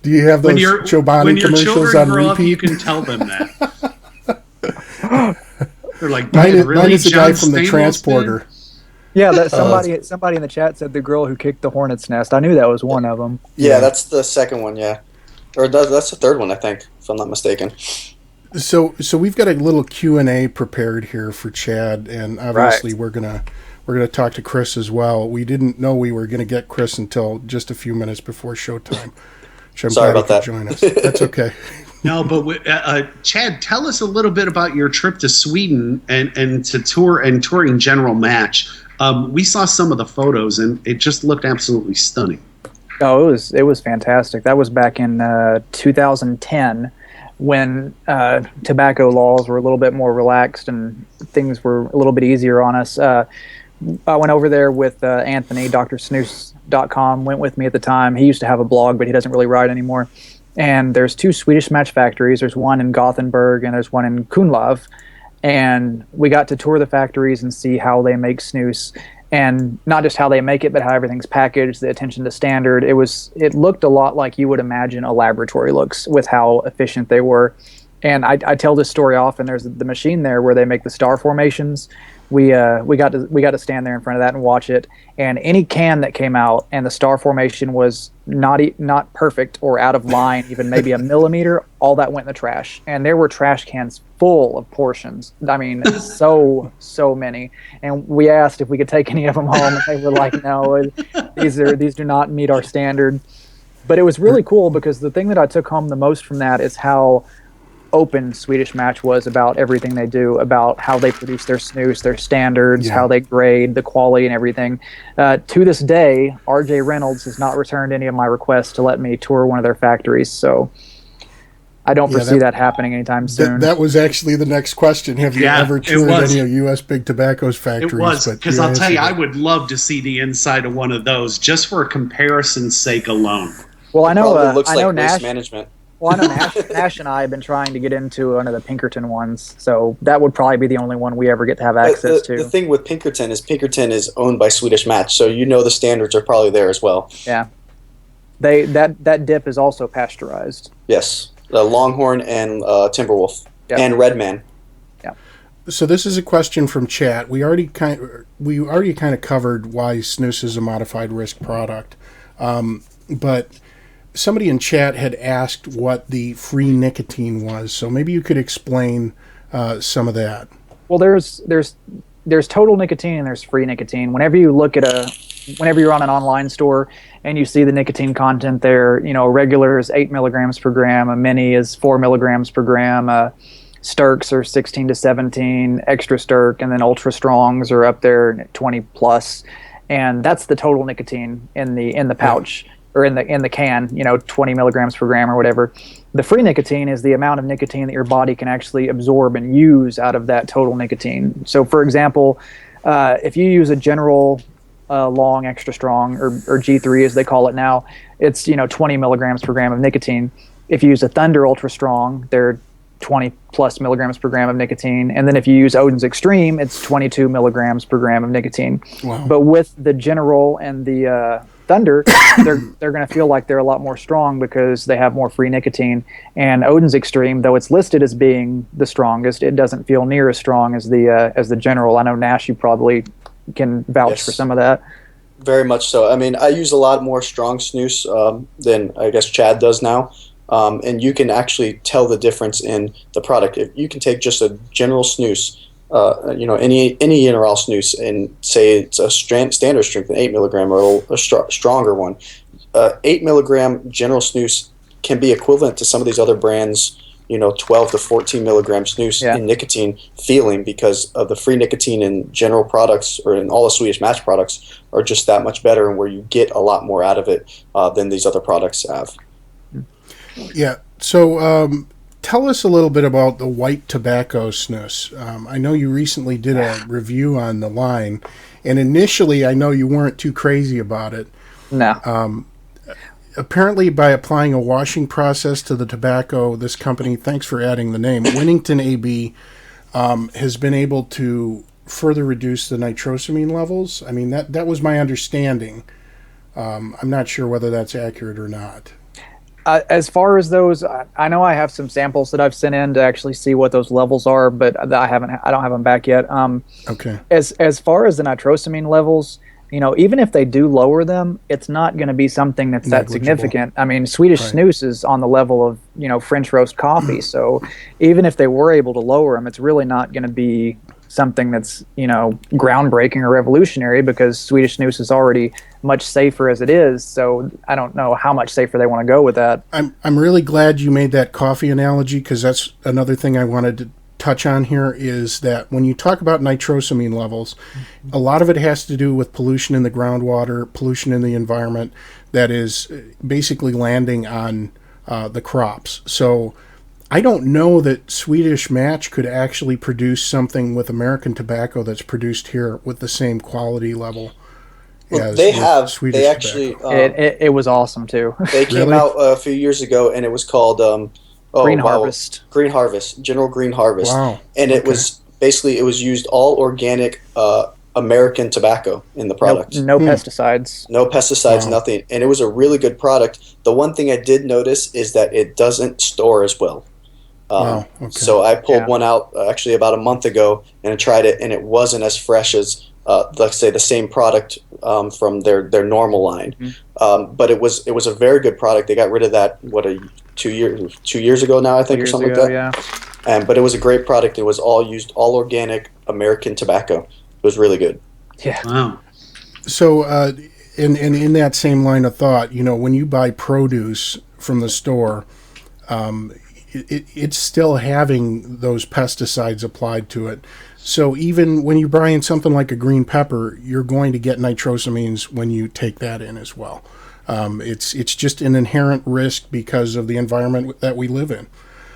Do you have those Chobani commercials on repeat?
Up, you can tell them that. They're like,
mine is the guy from the Transporter.
Yeah, that somebody in the chat said the girl who kicked the hornet's nest. I knew that was one of them.
Yeah, that's the second one. Yeah, or that's the third one, I think, if I'm not mistaken.
So we've got a little Q&A prepared here for Chad, and obviously we're gonna talk to Chris as well. We didn't know we were gonna get Chris until just a few minutes before showtime.
Sorry about that.
Join us. That's okay.
No, but Chad, tell us a little bit about your trip to Sweden and to touring General Match. We saw some of the photos, and it just looked absolutely stunning.
Oh, it was fantastic. That was back in 2010 when tobacco laws were a little bit more relaxed and things were a little bit easier on us. I went over there with Anthony, drsnus.com, went with me at the time. He used to have a blog, but he doesn't really write anymore. And there's 2 Swedish match factories. There's one in Gothenburg and there's one in Kunlav. And we got to tour the factories and see how they make snus, and not just how they make it, but how everything's packaged, the attention to standard. It looked a lot like you would imagine a laboratory looks with how efficient they were. And I tell this story often. There's the machine there where they make the star formations. We got to stand there in front of that and watch it. And any can that came out and the star formation was not perfect or out of line, even maybe a millimeter, all that went in the trash. And there were trash cans full of portions. I mean, so many. And we asked if we could take any of them home, and they were like, "No, these do not meet our standard." But it was really cool because the thing that I took home the most from that is how open Swedish Match was about everything they do, about how they produce their snus, their standards, how they grade, the quality and everything. To this day, RJ Reynolds has not returned any of my requests to let me tour one of their factories, so I don't foresee that happening anytime soon.
That was actually the next question. Have you ever toured any of U.S. Big Tobacco's factories?
It was, because I'll tell you, I would love to see the inside of one of those just for comparison's sake alone.
Well, I know.
Probably looks
I know
like waste
Nash.
management.
Well, I know Nash and I have been trying to get into one of the Pinkerton ones, so that would probably be the only one we ever get to have access to.
The thing with Pinkerton is owned by Swedish Match, so the standards are probably there as well.
Yeah. That dip is also pasteurized.
Yes, Longhorn and Timberwolf and Redman.
Yeah.
So this is a question from chat. We already kind of covered why Snus is a modified risk product, but somebody in chat had asked what the free nicotine was. So maybe you could explain some of that. Well,
there's total nicotine and there's free nicotine. Whenever you're on an online store and you see the nicotine content there, regular is 8 milligrams per gram, a mini is 4 milligrams per gram, Sturks are 16 to 17, extra Sturk, and then ultra strongs are up there at 20 plus, and that's the total nicotine in the pouch or in the can, 20 milligrams per gram or whatever. The free nicotine is the amount of nicotine that your body can actually absorb and use out of that total nicotine. So, for example, if you use a general long extra strong or G3 as they call it now, it's 20 milligrams per gram of nicotine. If you use a Thunder Ultra Strong, they're 20 plus milligrams per gram of nicotine, and then if you use Odin's Extreme, it's 22 milligrams per gram of nicotine.
Wow.
But with the General and the Thunder, they're going to feel like they're a lot more strong because they have more free nicotine. And Odin's Extreme, though it's listed as being the strongest, it doesn't feel near as strong as the General. I know Nash, you probably can vouch for some of that.
Very much so. I mean, I use a lot more strong snus than I guess Chad does now. And you can actually tell the difference in the product. If you can take just a general snus, any Interal snus, and say it's a standard strength, an 8 milligram or a stronger one. 8 milligram general snus can be equivalent to some of these other brands, 12 to 14 milligram snus in nicotine feeling, because of the free nicotine in general products or in all the Swedish Match products are just that much better, and where you get a lot more out of it than these other products have.
Yeah. So tell us a little bit about the white tobacco snus. I know you recently did a review on the line, and initially I know you weren't too crazy about it.
No.
Apparently, by applying a washing process to the tobacco, this company, thanks for adding the name, Winnington AB, has been able to further reduce the nitrosamine levels. I mean, that was my understanding. I'm not sure whether that's accurate or not.
As far as those, I know I have some samples that I've sent in to actually see what those levels are, but I don't have them back yet.
Okay.
As far as the nitrosamine levels, even if they do lower them, it's not going to be something that's that significant. I mean, Swedish Snus is on the level of French roast coffee, so even if they were able to lower them, it's really not going to be something that's groundbreaking or revolutionary, because Swedish Snus is already much safer as it is. So I don't know how much safer they want to go with that.
I'm really glad you made that coffee analogy, because that's another thing I wanted to touch on here, is that when you talk about nitrosamine levels, a lot of it has to do with pollution in the groundwater, pollution in the environment that is basically landing on the crops. So I don't know that Swedish Match could actually produce something with American tobacco that's produced here with the same quality level.
Well, they have.
Swedish
they actually.
It was awesome too.
They came out a few years ago, and it was called
Green Harvest.
Green Harvest, General Green Harvest.
Wow.
And it was basically used all organic American tobacco in the product.
No pesticides.
No pesticides, nothing. And it was a really good product. The one thing I did notice is that it doesn't store as well. So I pulled one out actually about a month ago, and I tried it, and it wasn't as fresh as let's say the same product from their normal line. But it was a very good product. They got rid of that 2 years ago now, I think, or something like that.
Yeah.
But it was a great product. It was all organic American tobacco. It was really good.
Yeah.
Wow.
So in that same line of thought, when you buy produce from the store, it's still having those pesticides applied to it. So even when you're buying something like a green pepper, you're going to get nitrosamines when you take that in as well. It's just an inherent risk because of the environment that we live in.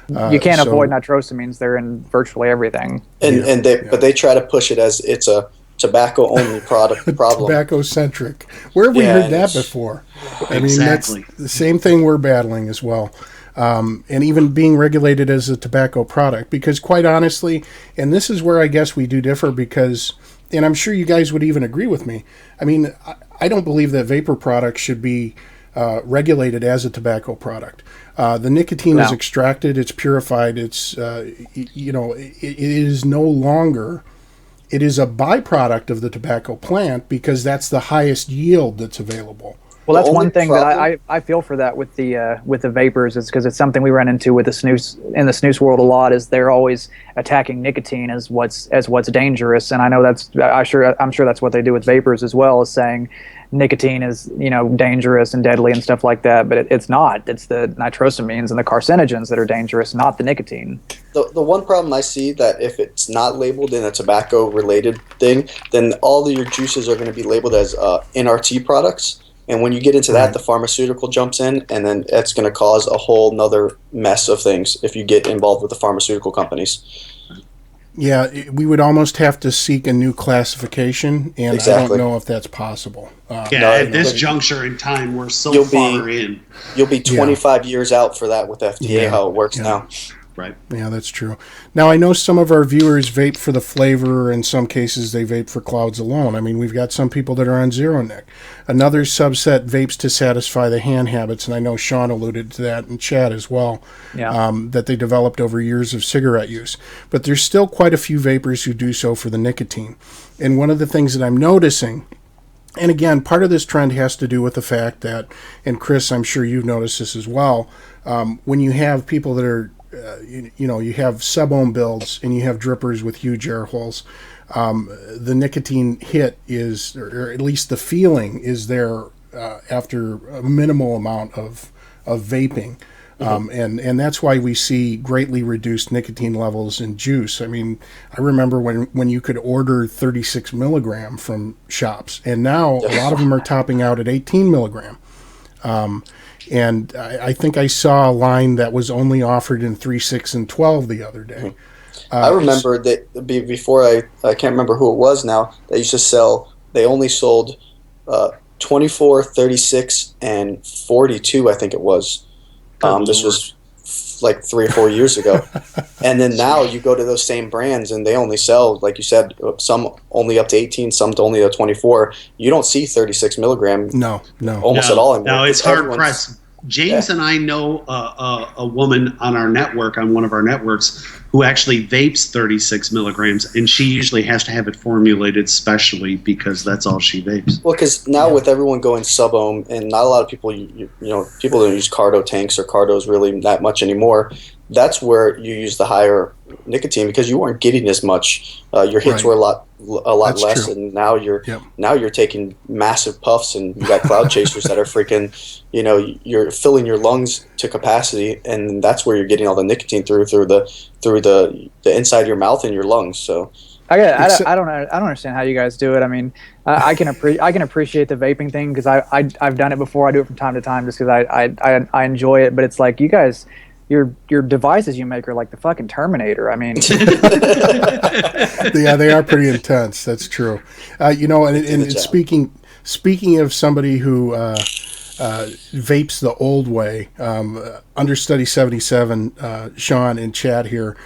You can't avoid nitrosamines. They're in virtually everything.
But they try to push it as it's a tobacco only product problem.
Tobacco-centric. Where have we heard that before? I mean, that's the same thing we're battling as well. And even being regulated as a tobacco product, because quite honestly, and this is where I guess we do differ, because, and I'm sure you guys would even agree with me, I mean, I don't believe that vapor products should be regulated as a tobacco product. The nicotine is extracted, it's purified, it's, it is no longer, it is a byproduct of the tobacco plant because that's the highest yield that's available.
Well, that's one thing that I feel for that with the vapors is because it's something we run into with the snus in the snus world a lot. Is they're always attacking nicotine as what's dangerous, and I know I'm sure that's what they do with vapors as well, is saying nicotine is dangerous and deadly and stuff like that. But it's not. It's the nitrosamines and the carcinogens that are dangerous, not the nicotine.
The one problem I see that if it's not labeled in a tobacco related thing, then all of your juices are going to be labeled as NRT products. And when you get into that, the pharmaceutical jumps in, and then it's going to cause a whole nother mess of things if you get involved with the pharmaceutical companies.
Yeah, we would almost have to seek a new classification, and I don't know if that's possible.
At this juncture in time, we're so far in.
You'll be 25 years out for that with FDA, how it works now.
Right.
Yeah, that's true. Now, I know some of our viewers vape for the flavor. In some cases, they vape for clouds alone. I mean, we've got some people that are on zero nic. Another subset vapes to satisfy the hand habits, and I know Sean alluded to that in chat as well, that they developed over years of cigarette use. But there's still quite a few vapors who do so for the nicotine. And one of the things that I'm noticing, and again, part of this trend has to do with the fact that, and Chris, I'm sure you've noticed this as well, when you have people that are you have SUB-OHM builds and you have drippers with huge air holes. The nicotine hit is, or at least the feeling is there after a minimal amount of vaping. And that's why we see greatly reduced nicotine levels in juice. I mean, I remember when you could order 36 milligram from shops, and now a lot of them are topping out at 18 milligram. And I think I saw a line that was only offered in 3, 6, and 12 the other day.
I remember that before, I can't remember who it was now, they used to sell, they only sold 24, 36, and 42, I think it was. This was like 3 or 4 years ago. And then now you go to those same brands and they only sell, like you said, some only up to 18, some to only 24. You don't see 36 milligram almost at all anymore.
No, it's hard pressed. James and I know a woman on our network, on one of our networks, who actually vapes 36 milligrams, and she usually has to have it formulated specially because that's all she vapes.
Well, because now with everyone going sub-ohm, and not a lot of people, people don't use Cardo tanks or Cardos really that much anymore. That's where you use the higher nicotine because you weren't getting as much. Your hits were a lot
That's
less,
true.
and now you're taking massive puffs, and you got cloud chasers that are freaking. You're filling your lungs to capacity, and that's where you're getting all the nicotine through the inside of your mouth and your lungs. So.
I don't understand how you guys do it. I mean, I can appreciate the vaping thing because I've done it before. I do it from time to time just because I enjoy it. But it's like you guys. Your devices you make are like the fucking Terminator. I mean,
yeah, they are pretty intense. That's true. And speaking of somebody who vapes the old way, Understudy 77, Sean in chat here,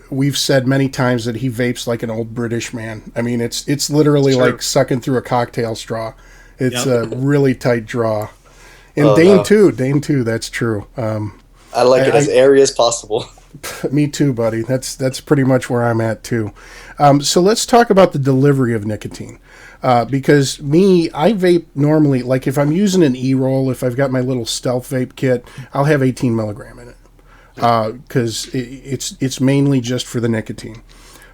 we've said many times that he vapes like an old British man. I mean, it's literally like sucking through a cocktail straw. It's a really tight draw. And Dane too. That's true.
I like it as airy as possible.
Me too, buddy. That's pretty much where I'm at too. So let's talk about the delivery of nicotine. Because I vape normally, like if I'm using an e-roll, if I've got my little stealth vape kit, I'll have 18 milligram in it. Because it's mainly just for the nicotine.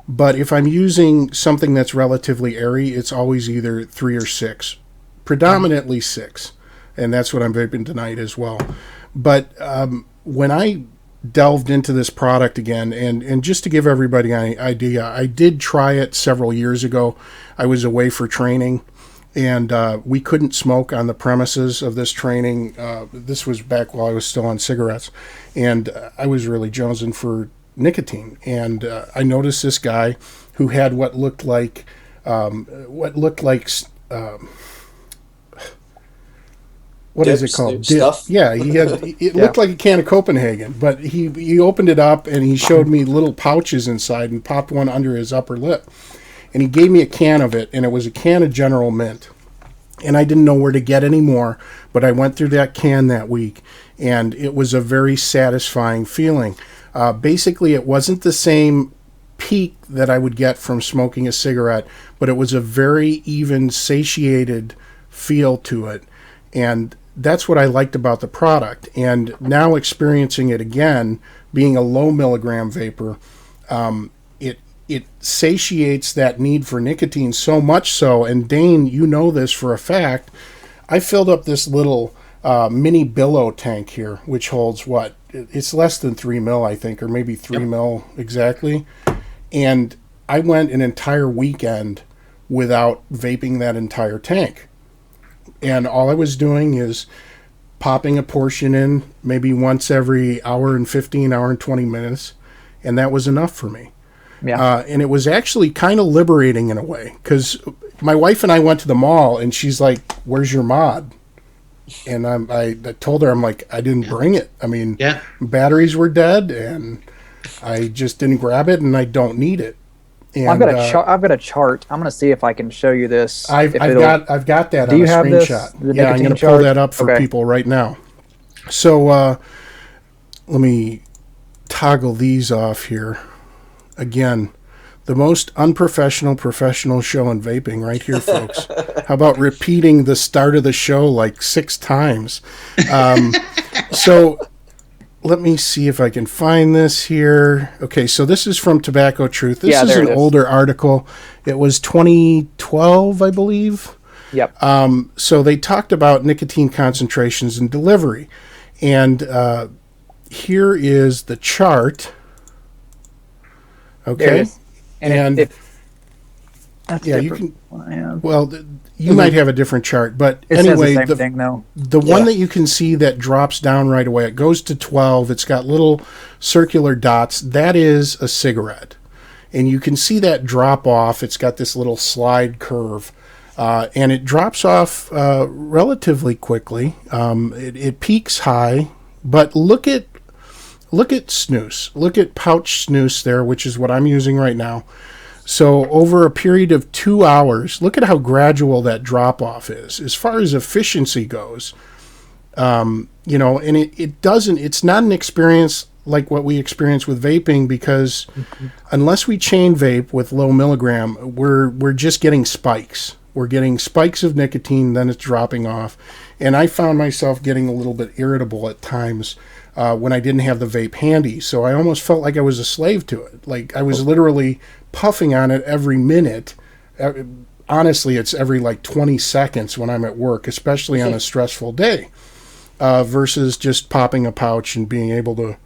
But if I'm using something that's relatively airy, it's always either 3 or 6. Predominantly 6. And that's what I'm vaping tonight as well. But when I delved into this product again, and just to give everybody an idea, I did try it several years ago. I was away for training, and we couldn't smoke on the premises of this training. This was back while I was still on cigarettes, and I was really jonesing for nicotine. And I noticed this guy who had what looked like what looked like what is it called?
Stuff?
Yeah, he had. It looked like a can of Copenhagen, but he opened it up and he showed me little pouches inside and popped one under his upper lip, and he gave me a can of it, and it was a can of General Mint, and I didn't know where to get any more, but I went through that can that week, and it was a very satisfying feeling. Basically, it wasn't the same peak that I would get from smoking a cigarette, but it was a very even, satiated feel to it, and that's what I liked about the product. And now experiencing it again, being a low milligram vapor, it satiates that need for nicotine so much so. And Dane, you know this for a fact. I filled up this little mini billow tank here, which holds what? It's less than 3 mil, I think, or maybe 3 mil exactly. And I went an entire weekend without vaping that entire tank. And all I was doing is popping a portion in maybe once every hour and 15, hour and 20 minutes. And that was enough for me. Yeah. And it was actually kind of liberating in a way, because my wife and I went to the mall and she's like, "Where's your mod?" And I told her, I'm like, I didn't bring it. I mean, batteries were dead and I just didn't grab it and I don't need it. And,
I've got a chart. I'm going to see if I can show you this.
I've got that on a screenshot. Yeah, I'm going to pull that up for people right now. So let me toggle these off here. Again, the most unprofessional professional show in vaping right here, folks. How about repeating the start of the show like 6 times? So let me see if I can find this here. Okay, so this is from Tobacco Truth. This is an older article. It was 2012, I believe.
Yep.
So they talked about nicotine concentrations and delivery. And here is the chart. Okay.
And that's
yeah, you can. Well, you might have a different chart, but anyway, the one that you can see that drops down right away, it goes to 12. It's got little circular dots. That is a cigarette, and you can see that drop off. It's got this little slide curve, and it drops off relatively quickly. It peaks high, but look at snus. Look at pouch snus there, which is what I'm using right now. So over a period of 2 hours, look at how gradual that drop-off is. As far as efficiency goes, and it's not an experience like what we experience with vaping, because unless we chain vape with low milligram, we're just getting spikes. We're getting spikes of nicotine, then it's dropping off. And I found myself getting a little bit irritable at times when I didn't have the vape handy. So I almost felt like I was a slave to it. Like I was literally puffing on it every minute. Honestly, it's every like 20 seconds when I'm at work, especially on a stressful day, versus just popping a pouch and being able to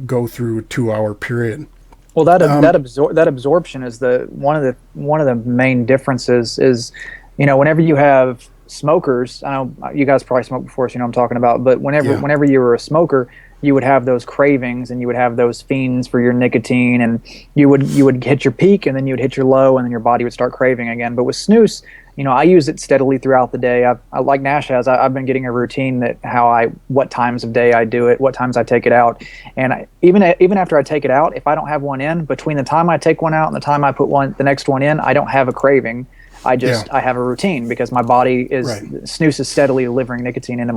go through a 2-hour period.
Well, that absorption is one of the main differences. Is whenever you have smokers, I know you guys probably smoked before, so you know what I'm talking about. But whenever you were a smoker, you would have those cravings and you would have those fiends for your nicotine, and you would hit your peak and then you would hit your low, and then your body would start craving again. But with snus, I use it steadily throughout the day. I like Nash has. I've been getting a routine that what times of day I do it, what times I take it out, and even after I take it out, if I don't have one in, between the time I take one out and the time I put the next one in, I don't have a craving. I have a routine because my body snus is steadily delivering nicotine into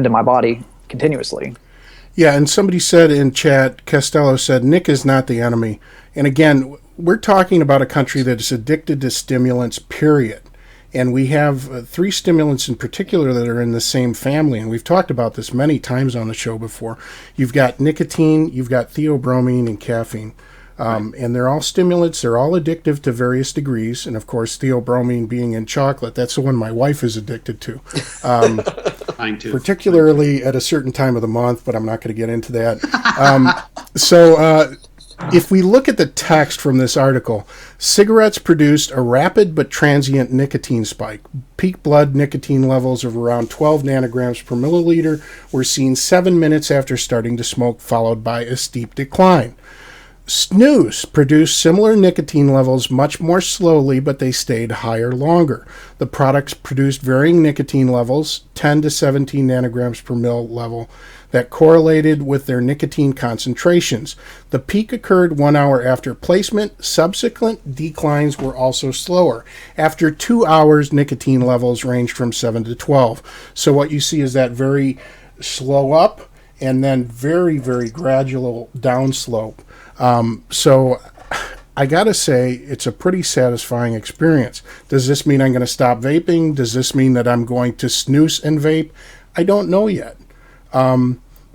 my body continuously.
Yeah, and somebody said in chat, Costello said, Nick is not the enemy. And again, we're talking about a country that is addicted to stimulants, period. And we have 3 stimulants in particular that are in the same family. And we've talked about this many times on the show before. You've got nicotine, you've got theobromine, and caffeine. And they're all stimulants. They're all addictive to various degrees. And, of course, theobromine being in chocolate, that's the one my wife is addicted to.
Mine too.
Particularly at a certain time of the month, but I'm not going to get into that. If we look at the text from this article, cigarettes produced a rapid but transient nicotine spike. Peak blood nicotine levels of around 12 nanograms per milliliter were seen 7 minutes after starting to smoke, followed by a steep decline. Snus produced similar nicotine levels much more slowly, but they stayed higher longer. The products produced varying nicotine levels, 10 to 17 nanograms per mil level, that correlated with their nicotine concentrations. The peak occurred 1 hour after placement. Subsequent declines were also slower. After 2 hours, nicotine levels ranged from 7 to 12. So what you see is that very slow up and then very, very gradual downslope. So I gotta say, it's a pretty satisfying experience. Does this mean I'm going to stop vaping? Does this mean that I'm going to snooze and vape? I don't know yet.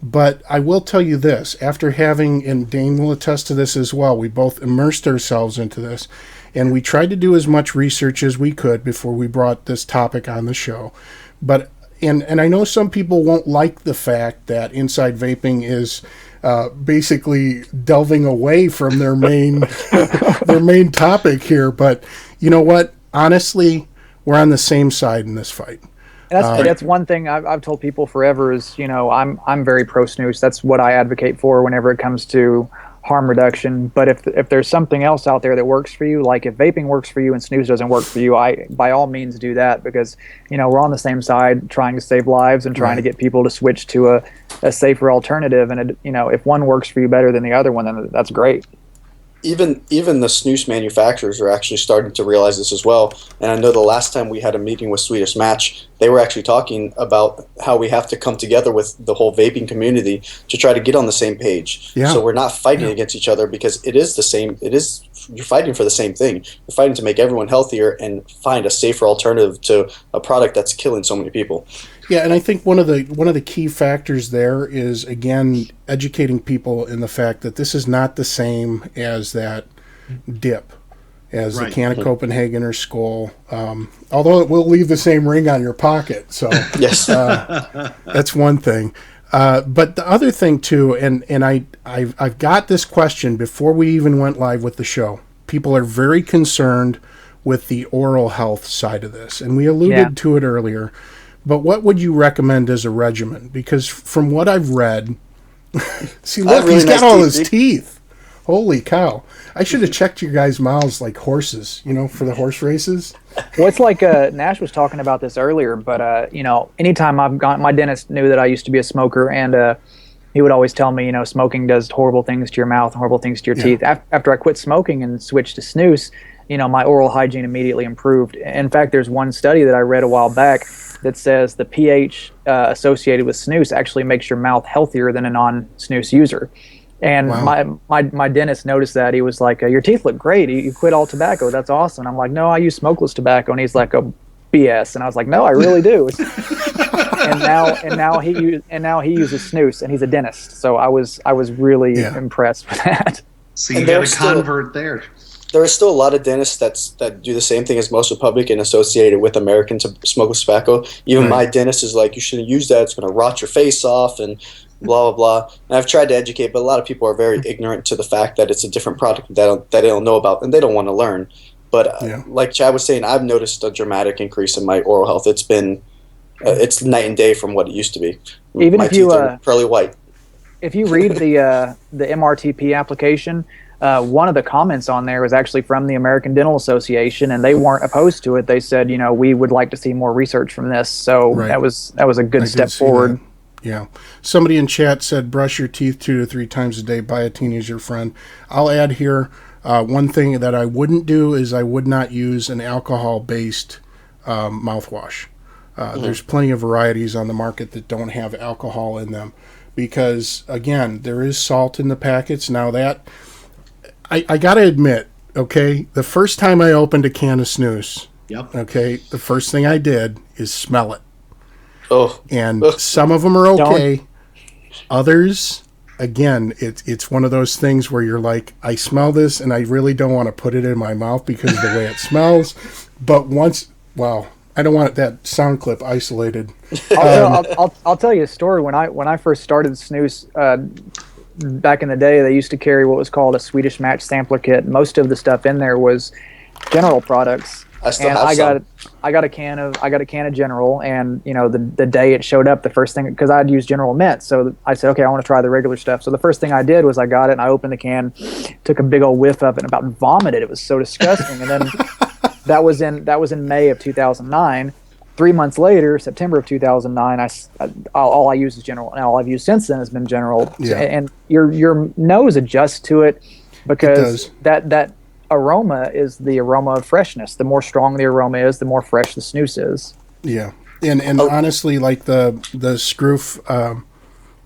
But I will tell you this, after having, and Dane will attest to this as well, we both immersed ourselves into this, and we tried to do as much research as we could before we brought this topic on the show. But and I know some people won't like the fact that Inside Vaping is basically delving away from their main their main topic here, but you know what? Honestly, we're on the same side in this fight.
That's one thing I've told people forever is, I'm very pro snus. That's what I advocate for whenever it comes to harm reduction. But if there's something else out there that works for you, like if vaping works for you and snus doesn't work for you, I by all means do that, because we're on the same side trying to save lives and trying to get people to switch to a safer alternative. And if one works for you better than the other one, then that's great.
Even the snus manufacturers are actually starting to realize this as well. And I know the last time we had a meeting with Swedish Match, they were actually talking about how we have to come together with the whole vaping community to try to get on the same page. Yeah. So we're not fighting against each other, because it is the same. You're fighting for the same thing. You're fighting to make everyone healthier and find a safer alternative to a product that's killing so many people.
Yeah, and I think one of the key factors there is, again, educating people in the fact that this is not the same as that dip, as the can of Copenhagen or Skoal, although it will leave the same ring on your pocket. So
yes,
that's one thing. But the other thing too, and I've got this question before we even went live with the show. People are very concerned with the oral health side of this, and we alluded to it earlier. But what would you recommend as a regimen? Because from what I've read, see, look, he's got all his teeth. Holy cow. I should have checked your guys' mouths like horses, for the horse races.
Well, it's like Nash was talking about this earlier, but, anytime I've gone, my dentist knew that I used to be a smoker, and he would always tell me, smoking does horrible things to your mouth, horrible things to your teeth. After I quit smoking and switched to snus, my oral hygiene immediately improved. In fact, there's one study that I read a while back that says the pH associated with snus actually makes your mouth healthier than a non-snus user. And my dentist noticed that. He was like, your teeth look great. You quit all tobacco. That's awesome. I'm like, no, I use smokeless tobacco. And he's like, oh, BS. And I was like, no, I really do. and now he uses snus, and he's a dentist. So I was really impressed with that.
So you got a convert there.
There are still a lot of dentists that do the same thing as most Republican associated with American smokeless tobacco. Even my dentist is like, you shouldn't use that. It's going to rot your face off and blah, blah, blah. And I've tried to educate, but a lot of people are very ignorant to the fact that it's a different product that they don't know about, and they don't want to learn. But like Chad was saying, I've noticed a dramatic increase in my oral health. It's been it's night and day from what it used to be.
Even
my
if you
teeth are pearly white.
If you read the MRTP application, one of the comments on there was actually from the American Dental Association, and they weren't opposed to it. They said, we would like to see more research from this. So that was a good step forward.
That. Yeah. Somebody in chat said, brush your teeth 2 to 3 times a day. Biotin is your friend. I'll add here, one thing that I wouldn't do is I would not use an alcohol-based mouthwash. There's plenty of varieties on the market that don't have alcohol in them because, again, there is salt in the packets. Now that, I got to admit, okay, the first time I opened a can of snus, okay, the first thing I did is smell it.
Oh.
And some of them are okay. Others, again, it's one of those things where you're like, I smell this and I really don't want to put it in my mouth because of the way it smells. But I don't want that sound clip isolated.
I'll tell you a story. When I first started snus, back in the day, they used to carry what was called a Swedish Match sampler kit. Most of the stuff in there was general products.
I still
and
have some.
I got a can of General, and the day it showed up, the first thing, because I'd used General Mint, so I said, okay, I want to try the regular stuff. So the first thing I did was I got it and I opened the can, took a big old whiff of it, and about vomited. It was so disgusting. And then that was in May of 2009. 3 months later, September of 2009, all I used is General, and all I've used since then has been General.
Yeah.
And your nose adjusts to it because that aroma is the aroma of freshness. The more strong the aroma is, the more fresh the snus is.
Yeah, and honestly, like the Scroof,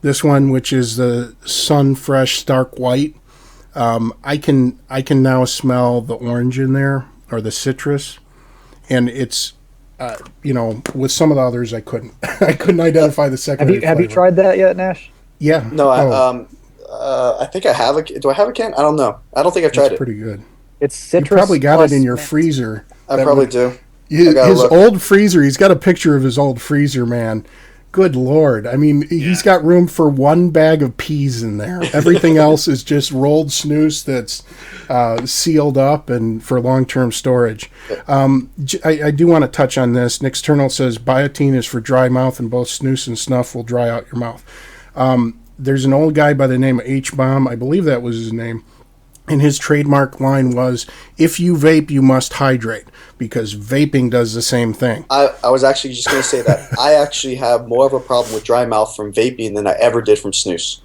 this one, which is the Sun Fresh Stark White, I can now smell the orange in there, or the citrus, and it's with some of the others I couldn't identify the secondary.
Have you tried that yet, Nash?
Yeah.
No, I think I have do I have a can? I don't know. I don't think I've tried it.
Pretty good.
It's citrus.
You probably got it in your freezer.
I probably do.
His old freezer, he's got a picture of his old freezer, man. Good Lord. I mean, he's got room for one bag of peas in there. Everything else is just rolled snus that's sealed up and for long-term storage. I do want to touch on this. Nick Sternal says biotine is for dry mouth, and both snus and snuff will dry out your mouth. There's an old guy by the name of H-Bomb. I believe that was his name. And his trademark line was, if you vape, you must hydrate, because vaping does the same thing.
I was actually just going to say that. I actually have more of a problem with dry mouth from vaping than I ever did from snus.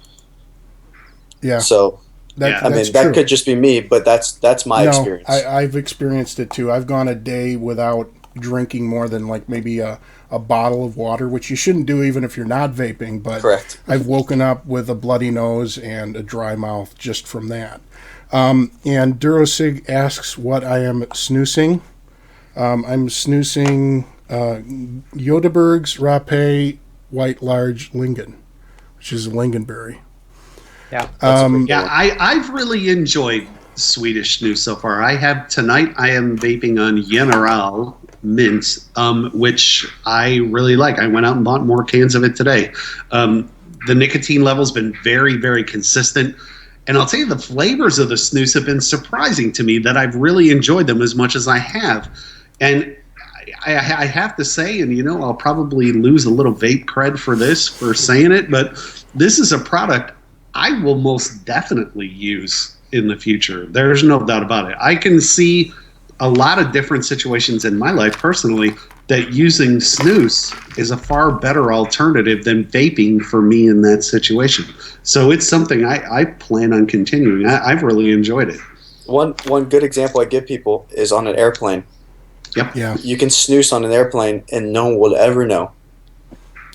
Yeah.
So, that could just be me, but that's my experience.
I've experienced it too. I've gone a day without drinking more than like maybe a bottle of water, which you shouldn't do even if you're not vaping, but
correct.
I've woken up with a bloody nose and a dry mouth just from that. And Durosig asks what I am snusing. I'm snusing Yodeberg's Rapé White Large Lingen, which is a lingonberry.
Yeah.
I've really enjoyed Swedish snus so far. I am vaping on General Mint, which I really like. I went out and bought more cans of it today. The nicotine level's been very, very consistent. And I'll tell you, the flavors of the snus have been surprising to me, that I've really enjoyed them as much as I have. And I have to say, and I'll probably lose a little vape cred for saying it, but this is a product I will most definitely use in the future. There's no doubt about it. I can see a lot of different situations in my life personally that using snus is a far better alternative than vaping for me in that situation. So it's something I plan on continuing. I've really enjoyed it.
One good example I give people is on an airplane.
Yep.
Yeah.
You can snus on an airplane and no one will ever know.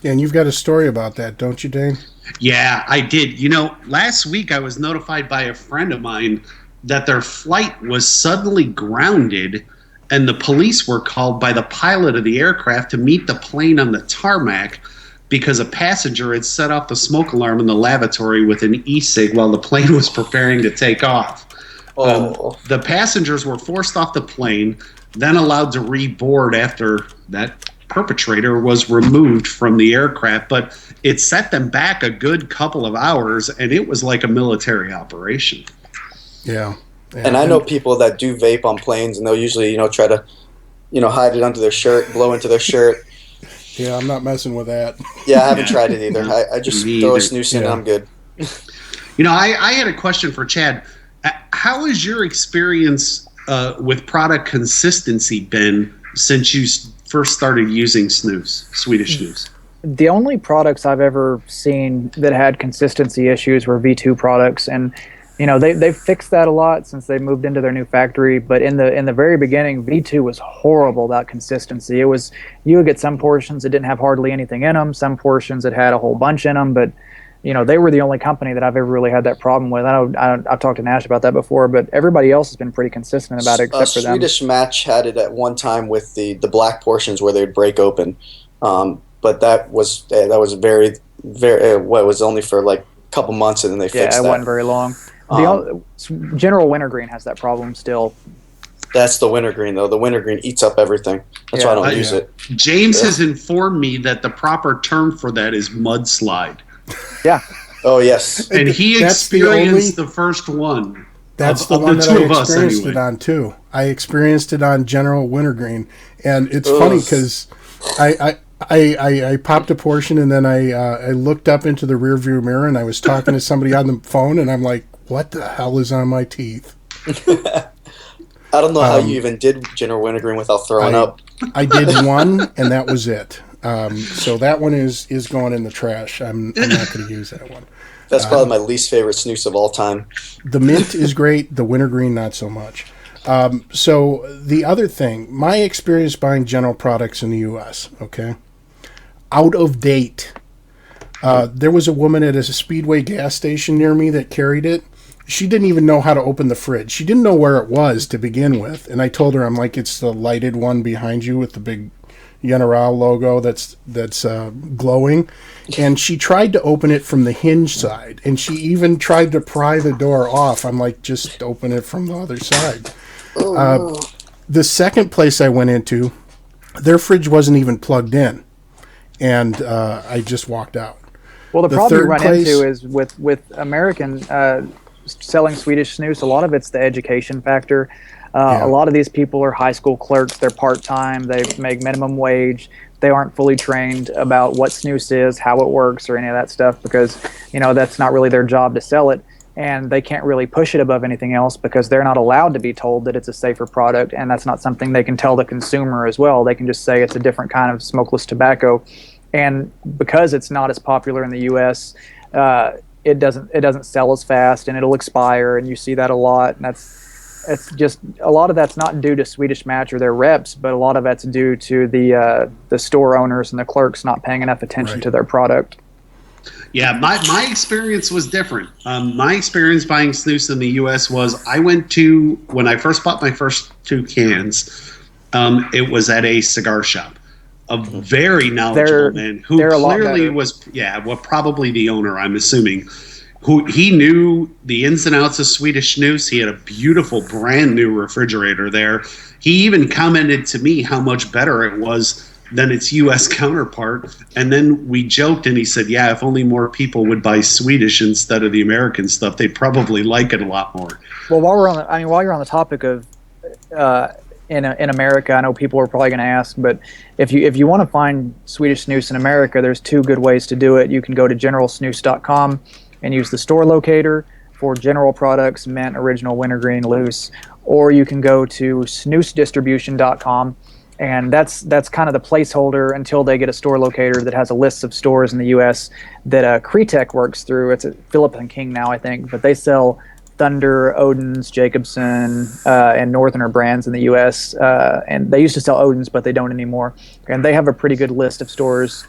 Yeah, and you've got a story about that, don't you, Dane?
Yeah, I did. Last week I was notified by a friend of mine that their flight was suddenly grounded, and the police were called by the pilot of the aircraft to meet the plane on the tarmac because a passenger had set off the smoke alarm in the lavatory with an e-cig while the plane was preparing to take off. The passengers were forced off the plane, then allowed to reboard after that perpetrator was removed from the aircraft, but it set them back a good couple of hours, and it was like a military operation.
Yeah.
And I know people that do vape on planes, and they'll usually, try to, hide it under their shirt, blow into their shirt.
Yeah, I'm not messing with that.
Yeah, I haven't tried it either. I just throw a snus in and I'm good.
I had a question for Chad. How has your experience with product consistency been since you first started using snus, Swedish snus?
The only products I've ever seen that had consistency issues were V2 products, and they've fixed that a lot since they moved into their new factory. But in the very beginning, V2 was horrible about consistency. It was, you would get some portions that didn't have hardly anything in them, some portions that had a whole bunch in them. But they were the only company that I've ever really had that problem with. I've talked to Nash about that before, but everybody else has been pretty consistent about it, except for them.
Swedish Match had it at one time with the black portions where they'd break open, but that was very, very. It was only for like a couple months, and then they fixed that.
Yeah, it wasn't very long. General Wintergreen has that problem still.
That's the wintergreen, though. The wintergreen eats up everything. That's why I don't use it.
James has informed me that the proper term for that is mudslide.
Yeah.
Oh, yes.
And he experienced the first one.
That's the one that I experienced it on too. I experienced it on General Wintergreen, and it's funny because I popped a portion and then I looked up into the rearview mirror and I was talking to somebody on the phone and I'm like, what the hell is on my teeth?
I don't know how you even did General Wintergreen without throwing up.
I did one and that was it. So that one is going in the trash. I'm not going to use that one.
That's probably my least favorite snus of all time.
The mint is great. The wintergreen, not so much. So the other thing, my experience buying General products in the U.S., okay, out of date. There was a woman at a Speedway gas station near me that carried it. She didn't even know how to open the fridge. She didn't know where it was to begin with. And I told her, I'm like, it's the lighted one behind you with the big General logo that's glowing. And she tried to open it from the hinge side. And she even tried to pry the door off. I'm like, just open it from the other side. The second place I went into, their fridge wasn't even plugged in. And I just walked out.
Well, the problem you run into is with American selling Swedish snus, a lot of it's the education factor. A lot of these people are high school clerks. They're part-time. They make minimum wage. They aren't fully trained about what snus is, how it works, or any of that stuff because, that's not really their job to sell it. And they can't really push it above anything else because they're not allowed to be told that it's a safer product. And that's not something they can tell the consumer as well. They can just say it's a different kind of smokeless tobacco. And because it's not as popular in the U.S., it doesn't sell as fast and it'll expire. And you see that a lot. And it's just a lot of that's not due to Swedish Match or their reps, but a lot of that's due to the store owners and the clerks not paying enough attention to their product.
Yeah, my experience was different. My experience buying snus in the U.S. was when I first bought my first 2 cans, it was at a cigar shop. A very knowledgeable man who clearly was, probably the owner, I'm assuming, he knew the ins and outs of Swedish snus. He had a beautiful brand new refrigerator there. He even commented to me how much better it was than its U.S. counterpart. And then we joked and he said, yeah, if only more people would buy Swedish instead of the American stuff, they'd probably like it a lot more.
Well, while you're on the topic of in America, I know people are probably going to ask, but if you want to find Swedish snus in America, there's 2 good ways to do it. You can go to generalsnus.com and use the store locator for General products, mint, original, wintergreen, loose, or you can go to snusdistribution.com, and that's kind of the placeholder until they get a store locator that has a list of stores in the U.S. that Cretec works through. It's at Philip and King now, I think, but they sell Thunder, Odin's, Jacobson, and Northerner brands in the U.S. And they used to sell Odin's, but they don't anymore. And they have a pretty good list of stores.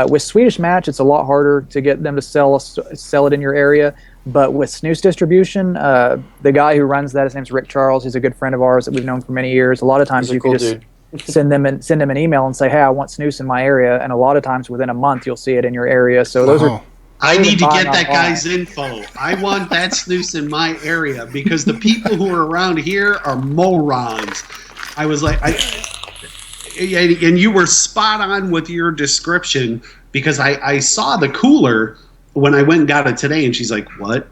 With Swedish Match, it's a lot harder to get them to sell it in your area. But with Snus Distribution, the guy who runs that, his name's Rick Charles. He's a good friend of ours that we've known for many years. A lot of times you can just send them an email and say, hey, I want snus in my area. And a lot of times within a month, you'll see it in your area. So those are...
I need to get that guy's info. I want that snus in my area because the people who are around here are morons. I was like, and you were spot on with your description because I saw the cooler when I went and got it today, and she's like, what?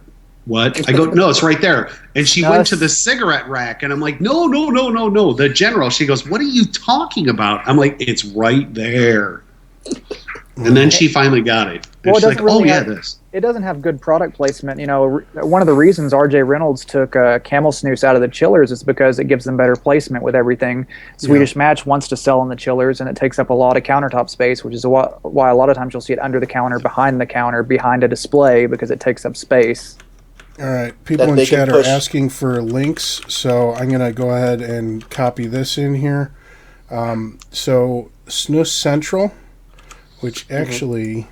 I go, no, it's right there. And she went to the cigarette rack, and I'm like, no, the General. She goes, what are you talking about? I'm like, it's right there. And then she finally got it. And she's like, this.
It doesn't have good product placement. One of the reasons R.J. Reynolds took Camel Snus out of the chillers is because it gives them better placement with everything. Swedish Match wants to sell in the chillers, and it takes up a lot of countertop space, which is why a lot of times you'll see it under the counter, behind a display, because it takes up space.
All right. People in chat are asking for links, so I'm going to go ahead and copy this in here. So Snus Central, which actually...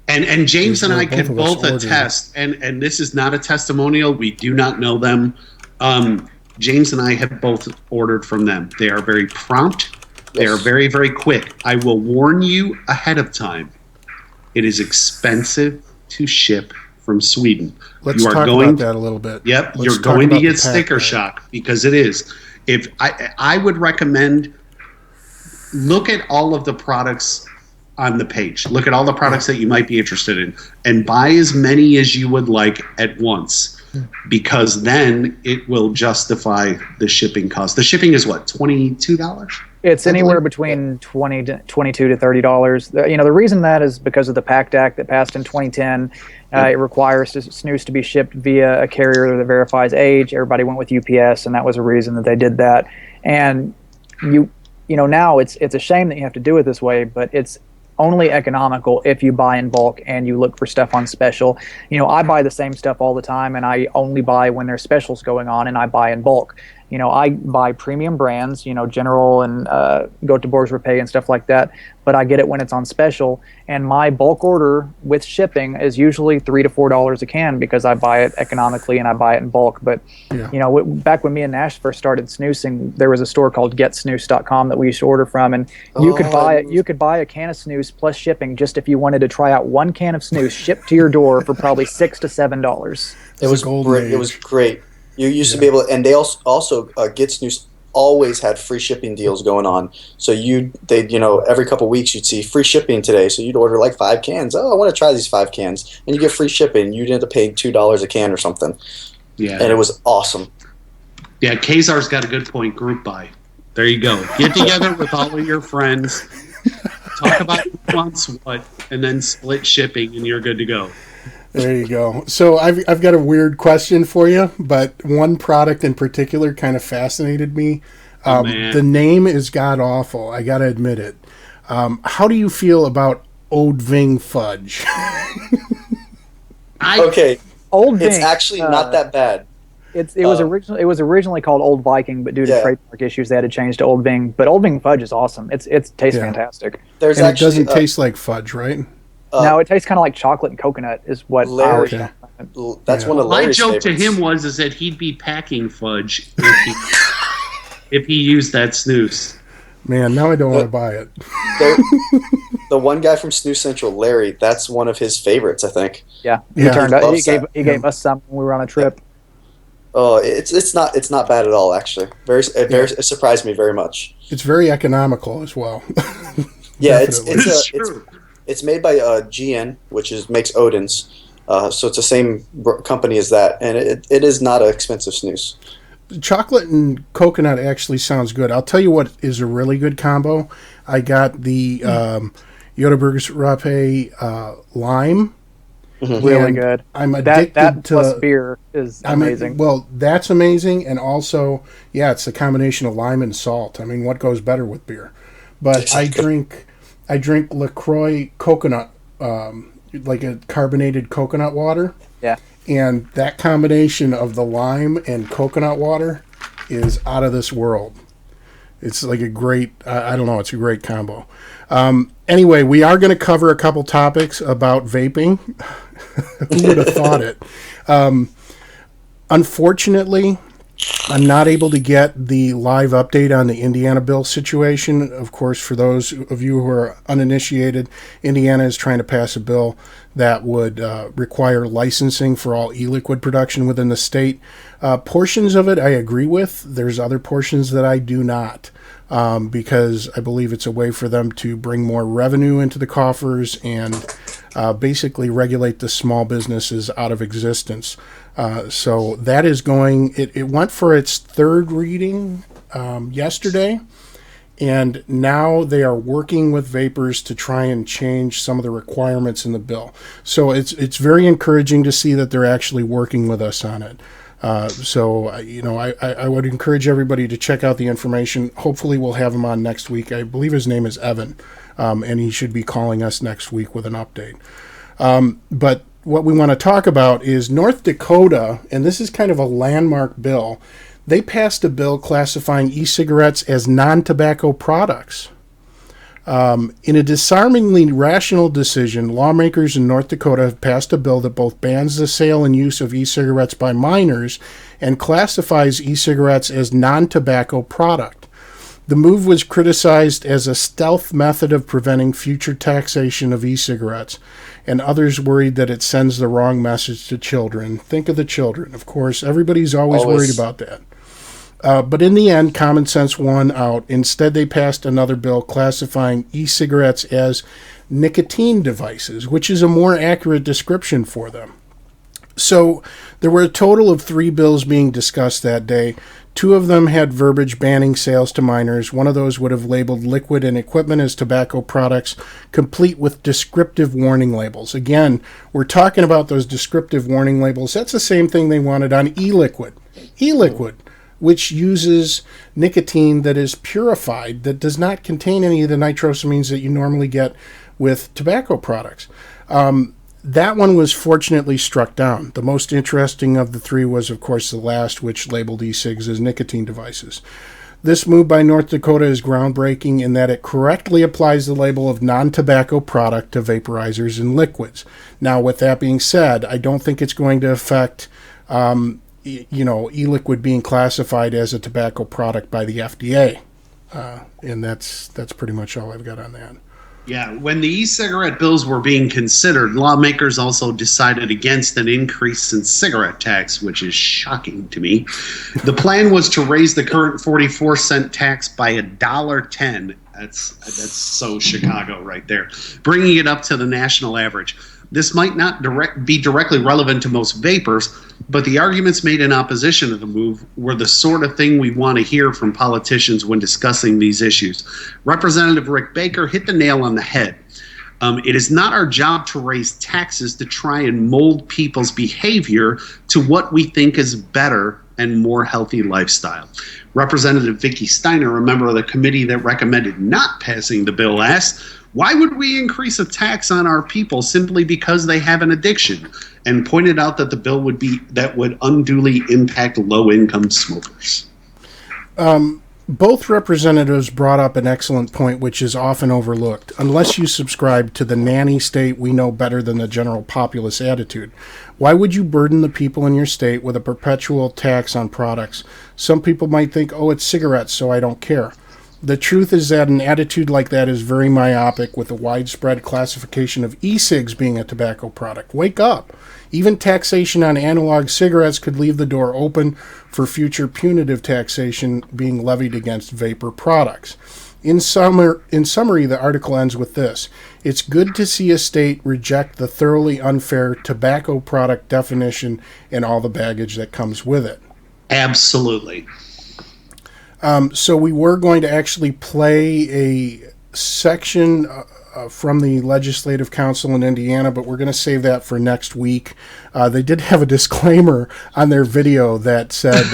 And James and I can both attest, and this is not a testimonial. We do not know them. James and I have both ordered from them. They are very prompt. They are very, very quick. I will warn you ahead of time. It is expensive to ship from Sweden.
Let's talk about that a little bit.
Yep, you're going to get sticker shock because it is. If I would recommend, look at all of the products on the page. Look at all the products that you might be interested in and buy as many as you would like at once. because then it will justify the shipping cost. The shipping is what, $22?
It's anywhere between $22 to $30. The reason that is because of the PACT Act that passed in 2010. It requires snus to be shipped via a carrier that verifies age. Everybody went with UPS, and that was a reason that they did that. And now it's a shame that you have to do it this way, but it's only economical if you buy in bulk and you look for stuff on special. I buy the same stuff all the time, and I only buy when there's specials going on, and I buy in bulk. I buy premium brands, General and Göteborgs Rapé and stuff like that, but I get it when it's on special. And my bulk order with shipping is usually $3 to $4 a can because I buy it economically and I buy it in bulk. But, back when me and Nash first started snoozing, there was a store called GetSnus.com that we used to order from, and you could buy a can of snus plus shipping just if you wanted to try out one can of snus shipped to your door for probably $6 to $7.
It was great. It was great. You used to be able to, and they also Get Snus always had free shipping deals going on. So every couple of weeks you'd see free shipping today. So you'd order like 5 cans. Oh, I want to try these 5 cans, and you get free shipping. You'd end up paying $2 a can or something. Yeah, and it was awesome.
Yeah, Kazar's got a good point. Group buy. There you go. Get together with all of your friends, talk about who wants what, and then split shipping, and you're good to go.
There you go. So I've got a weird question for you, but one product in particular kind of fascinated me. The name is god awful. I got to admit it. How do you feel about Old Ving fudge?
Okay,
Old Ving.
It's actually not that bad.
It was originally called Old Viking, but due to trademark issues, they had to change to Old Ving. But Old Ving fudge is awesome. It tastes fantastic.
It doesn't taste like fudge, right?
No, it tastes kind of like chocolate and coconut is what
Larry. That's one of Larry's
My joke
favorites.
to him was that he'd be packing fudge if he used that snus.
Man, now I don't want to buy it.
The one guy from Snus Central, Larry, that's one of his favorites, I think.
Yeah, he gave us some when we were on a trip.
Oh, it's not bad at all, actually. It surprised me very much.
It's very economical as well.
Yeah, it's made by GN, which makes Odin's, so it's the same company as that, and it is not an expensive snus.
Chocolate and coconut actually sounds good. I'll tell you what is a really good combo. I got the Göteborgs Rapé lime.
Mm-hmm. Really good.
I'm addicted
that
to
plus beer is amazing.
Well, that's amazing, and also, it's a combination of lime and salt. I mean, what goes better with beer? But I drink LaCroix coconut, like a carbonated coconut water. Yeah. And that combination of the lime and coconut water is out of this world. It's like a great, it's a great combo. Anyway, we are going to cover a couple topics about vaping. Who would have thought it? Unfortunately, I'm not able to get the live update on the Indiana bill situation. Of course, for those of you who are uninitiated, Indiana is trying to pass a bill that would require licensing for all e-liquid production within the state. Portions of it I agree with. There's other portions that I do not, because I believe it's a way for them to bring more revenue into the coffers and basically regulate the small businesses out of existence. So that is going, it went for its third reading yesterday, and now they are working with vapors to try and change some of the requirements in the bill. So it's very encouraging to see that they're actually working with us on it. I would encourage everybody to check out the information. Hopefully we'll have him on next week. I believe his name is Evan, and he should be calling us next week with an update. But what we want to talk about is North Dakota, and this is kind of a landmark bill. They passed a bill classifying e-cigarettes as non-tobacco products. In a disarmingly rational decision, lawmakers in North Dakota have passed a bill that both bans the sale and use of e-cigarettes by minors and classifies e-cigarettes as non-tobacco product. The move was criticized as a stealth method of preventing future taxation of e-cigarettes, and others worried that it sends the wrong message to children. Think of the children. Of course, everybody's always worried about that. But in the end, common sense won out. Instead, they passed another bill classifying e-cigarettes as nicotine devices, which is a more accurate description for them. So there were a total of 3 bills being discussed that day. 2 of them had verbiage banning sales to minors. One of those would have labeled liquid and equipment as tobacco products, complete with descriptive warning labels. Again, we're talking about those descriptive warning labels. That's the same thing they wanted on e-liquid. E-liquid, which uses nicotine that is purified, that does not contain any of the nitrosamines that you normally get with tobacco products. That one was fortunately struck down. The most interesting of the 3 was, of course, the last, which labeled e-cigs as nicotine devices. This move by North Dakota is groundbreaking in that it correctly applies the label of non-tobacco product to vaporizers and liquids. Now, with that being said, I don't think it's going to affect, e-liquid being classified as a tobacco product by the FDA. And that's pretty much all I've got on that.
Yeah, when the e-cigarette bills were being considered, lawmakers also decided against an increase in cigarette tax, which is shocking to me. The plan was to raise the current 44-cent tax by $1.10. That's so Chicago right there, bringing it up to the national average. This might not be directly relevant to most vapors, but the arguments made in opposition to the move were the sort of thing we want to hear from politicians when discussing these issues. Representative Rick Baker hit the nail on the head. It is not our job to raise taxes to try and mold people's behavior to what we think is better and more healthy lifestyle. Representative Vicky Steiner, a member of the committee that recommended not passing the bill, asked, "Why would we increase a tax on our people simply because they have an addiction?" and pointed out that the bill would unduly impact low-income smokers.
Both representatives brought up an excellent point, which is often overlooked. Unless you subscribe to the nanny state we know better than the general populace attitude, why would you burden the people in your state with a perpetual tax on products? Some people might think, oh, it's cigarettes, so I don't care. The truth is that an attitude like that is very myopic, with the widespread classification of e-cigs being a tobacco product. Wake up. Even taxation on analog cigarettes could leave the door open for future punitive taxation being levied against vapor products. In summary, the article ends with this. It's good to see a state reject the thoroughly unfair tobacco product definition and all the baggage that comes with it.
Absolutely.
So we were going to actually play a section from the Legislative Council in Indiana, but we're going to save that for next week. They did have a disclaimer on their video that said,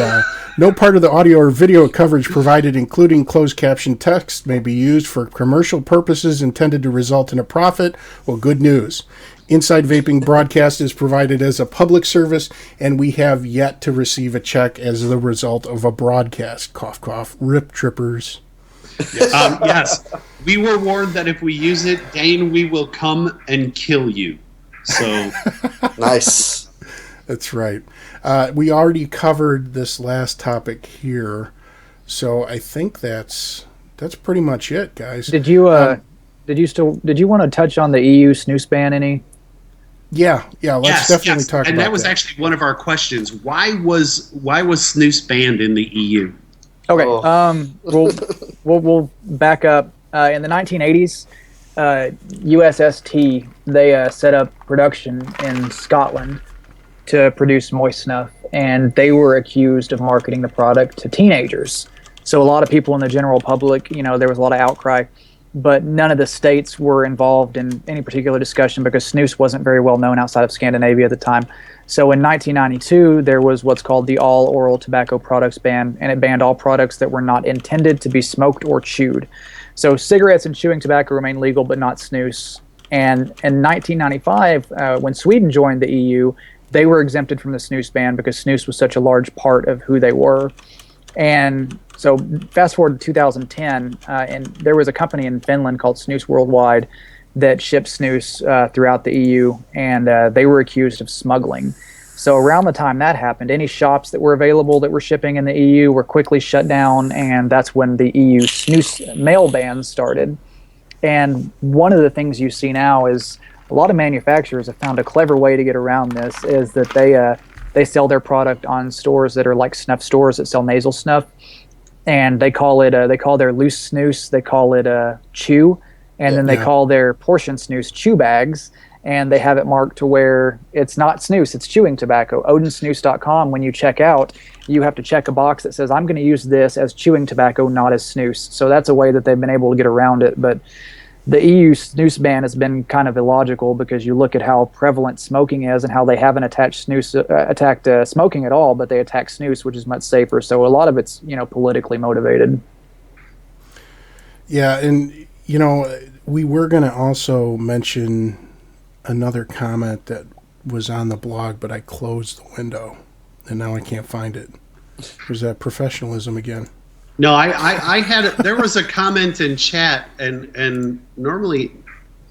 no part of the audio or video coverage provided, including closed caption text, may be used for commercial purposes intended to result in a profit. Well, good news. Inside Vaping broadcast is provided as a public service, and we have yet to receive a check as the result of a broadcast. Cough, cough. Rip trippers.
Yes, we were warned that if we use it, Dane, we will come and kill you. So
Nice.
That's right. We already covered this last topic here, so I think that's pretty much it, guys.
Did you want to touch on the EU snus ban any?
Yeah. Let's definitely talk about that.
And that was actually one of our questions. Why was snus banned in the EU?
Okay. We'll back up. In the 1980s, USST they set up production in Scotland to produce moist snuff, and they were accused of marketing the product to teenagers. So a lot of people in the general public, there was a lot of outcry, but none of the states were involved in any particular discussion because snus wasn't very well known outside of Scandinavia at the time. So in 1992, there was what's called the All Oral Tobacco Products Ban, and it banned all products that were not intended to be smoked or chewed. So cigarettes and chewing tobacco remain legal, but not snus. And in 1995, when Sweden joined the EU, they were exempted from the snus ban because snus was such a large part of who they were. And so fast forward to 2010, and there was a company in Finland called Snus Worldwide that shipped snus throughout the EU, and they were accused of smuggling. So around the time that happened, any shops that were available that were shipping in the EU were quickly shut down, and that's when the EU snus mail ban started. And one of the things you see now is a lot of manufacturers have found a clever way to get around this, is that they sell their product on stores that are like snuff stores that sell nasal snuff, and they call their loose snus, they call it chew, and then they call their portion snus chew bags. and they have it marked to where it's not snus, it's chewing tobacco. Odensnus.com, when you check out, you have to check a box that says, I'm going to use this as chewing tobacco, not as snus. So that's a way that they've been able to get around it. But the EU snus ban has been kind of illogical, because you look at how prevalent smoking is and how they haven't attacked smoking at all, but they attack snus, which is much safer. So a lot of it's, politically motivated.
Yeah, and, we were going to also mention another comment that was on the blog, but I closed the window, and now I can't find it. Was that professionalism again?
No, I had there was a comment in chat, and normally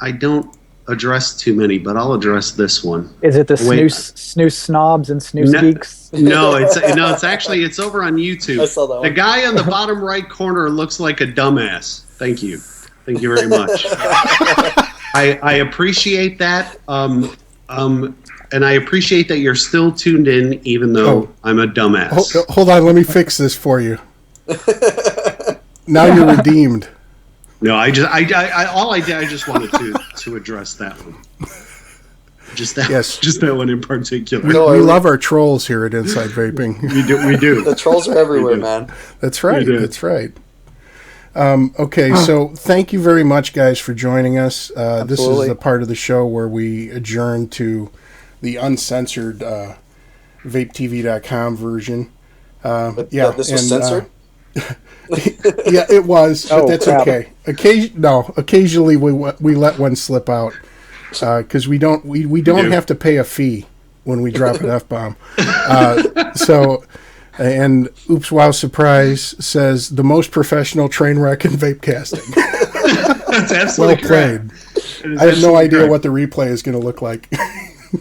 I don't address too many, but I'll address this one.
Is it the snus snobs and snus geeks?
No, it's over on YouTube.
I saw that one.
The guy on the bottom right corner looks like a dumbass. Thank you very much. I appreciate that. And I appreciate that you're still tuned in, even though I'm a dumbass.
Hold on, let me fix this for you. Now you're redeemed.
No, I just wanted to address that one. Just that one in particular.
We love our trolls here at Inside Vaping.
We do.
The trolls are everywhere, man.
That's right. That's right. Okay, so thank you very much, guys, for joining us. This is the part of the show where we adjourn to the uncensored VapeTV.com version.
This was censored?
Yeah, it was, but that's okay. Occasionally we let one slip out, because we don't have to pay a fee when we drop an F-bomb. And Oops Wow Surprise says, the most professional train wreck in vape casting.
That's absolutely
well played. I have no idea what the replay is going to look like.
A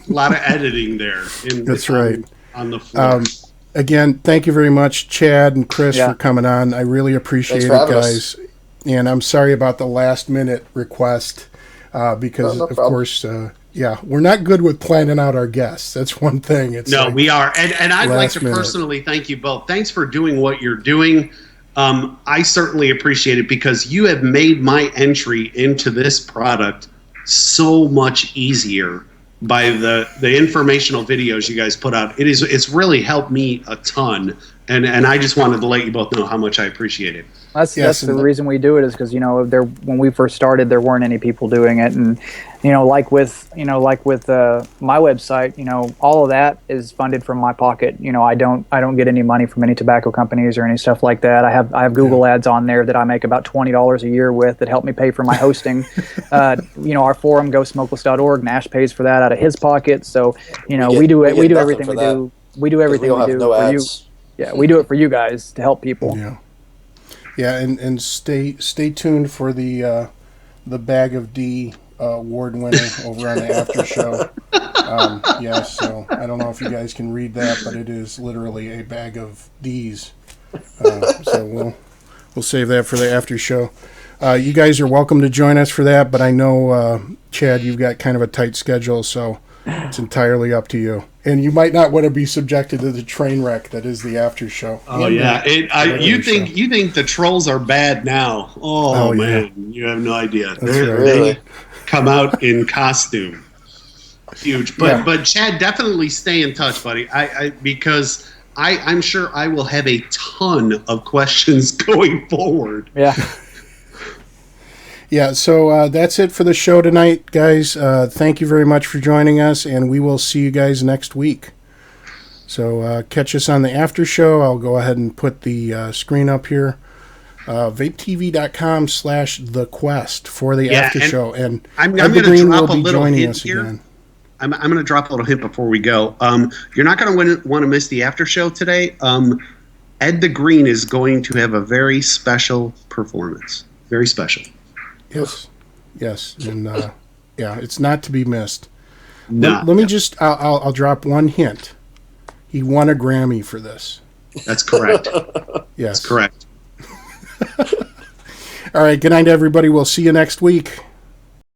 lot of editing there.
That's right.
On the floor.
Again, thank you very much, Chad and Chris, for coming on. I really appreciate it, guys. And I'm sorry about the last minute request, because of course, we're not good with planning out our guests. That's one thing.
We are. And I'd like to personally thank you both. Thanks for doing what you're doing. I certainly appreciate it, because you have made my entry into this product so much easier by the informational videos you guys put out. It's really helped me a ton, and I just wanted to let you both know how much I appreciate it.
That's the reason we do it, is because when we first started, there weren't any people doing it, and like with my website, all of that is funded from my pocket. I don't get any money from any tobacco companies or any stuff like that. I have Google ads on there that I make about $20 a year with, that help me pay for my hosting. Our forum, GoSmokeless.org, Nash pays for that out of his pocket. So we do everything we do. We do everything we do for you. Yeah, we do it for you guys to help people.
Yeah, and stay tuned for the Bag of D award winner over on the after show. So I don't know if you guys can read that, but it is literally a bag of D's. So we'll save that for the after show. You guys are welcome to join us for that, but I know, Chad, you've got kind of a tight schedule, so it's entirely up to you. And you might not want to be subjected to the train wreck that is the after show.
Oh yeah, you think the trolls are bad now? Oh man, you have no idea. They come out in costume, huge. But Chad, definitely stay in touch, buddy. Because I'm sure I will have a ton of questions going forward.
Yeah.
Yeah, so that's it for the show tonight, guys. Thank you very much for joining us, and we will see you guys next week. So catch us on the after show. I'll go ahead and put the screen up here. VapeTV.com/thequest for the after show. And
I'm going to drop a little hint here. I'm going to drop a little hint before we go. You're not going to want to miss the after show today. Ed the Green is going to have a very special performance. Very special. Yes, and it's not to be missed. Let me just, I'll drop one hint. He won a Grammy for this. That's correct. Yes. That's correct. All right, good night, everybody. We'll see you next week.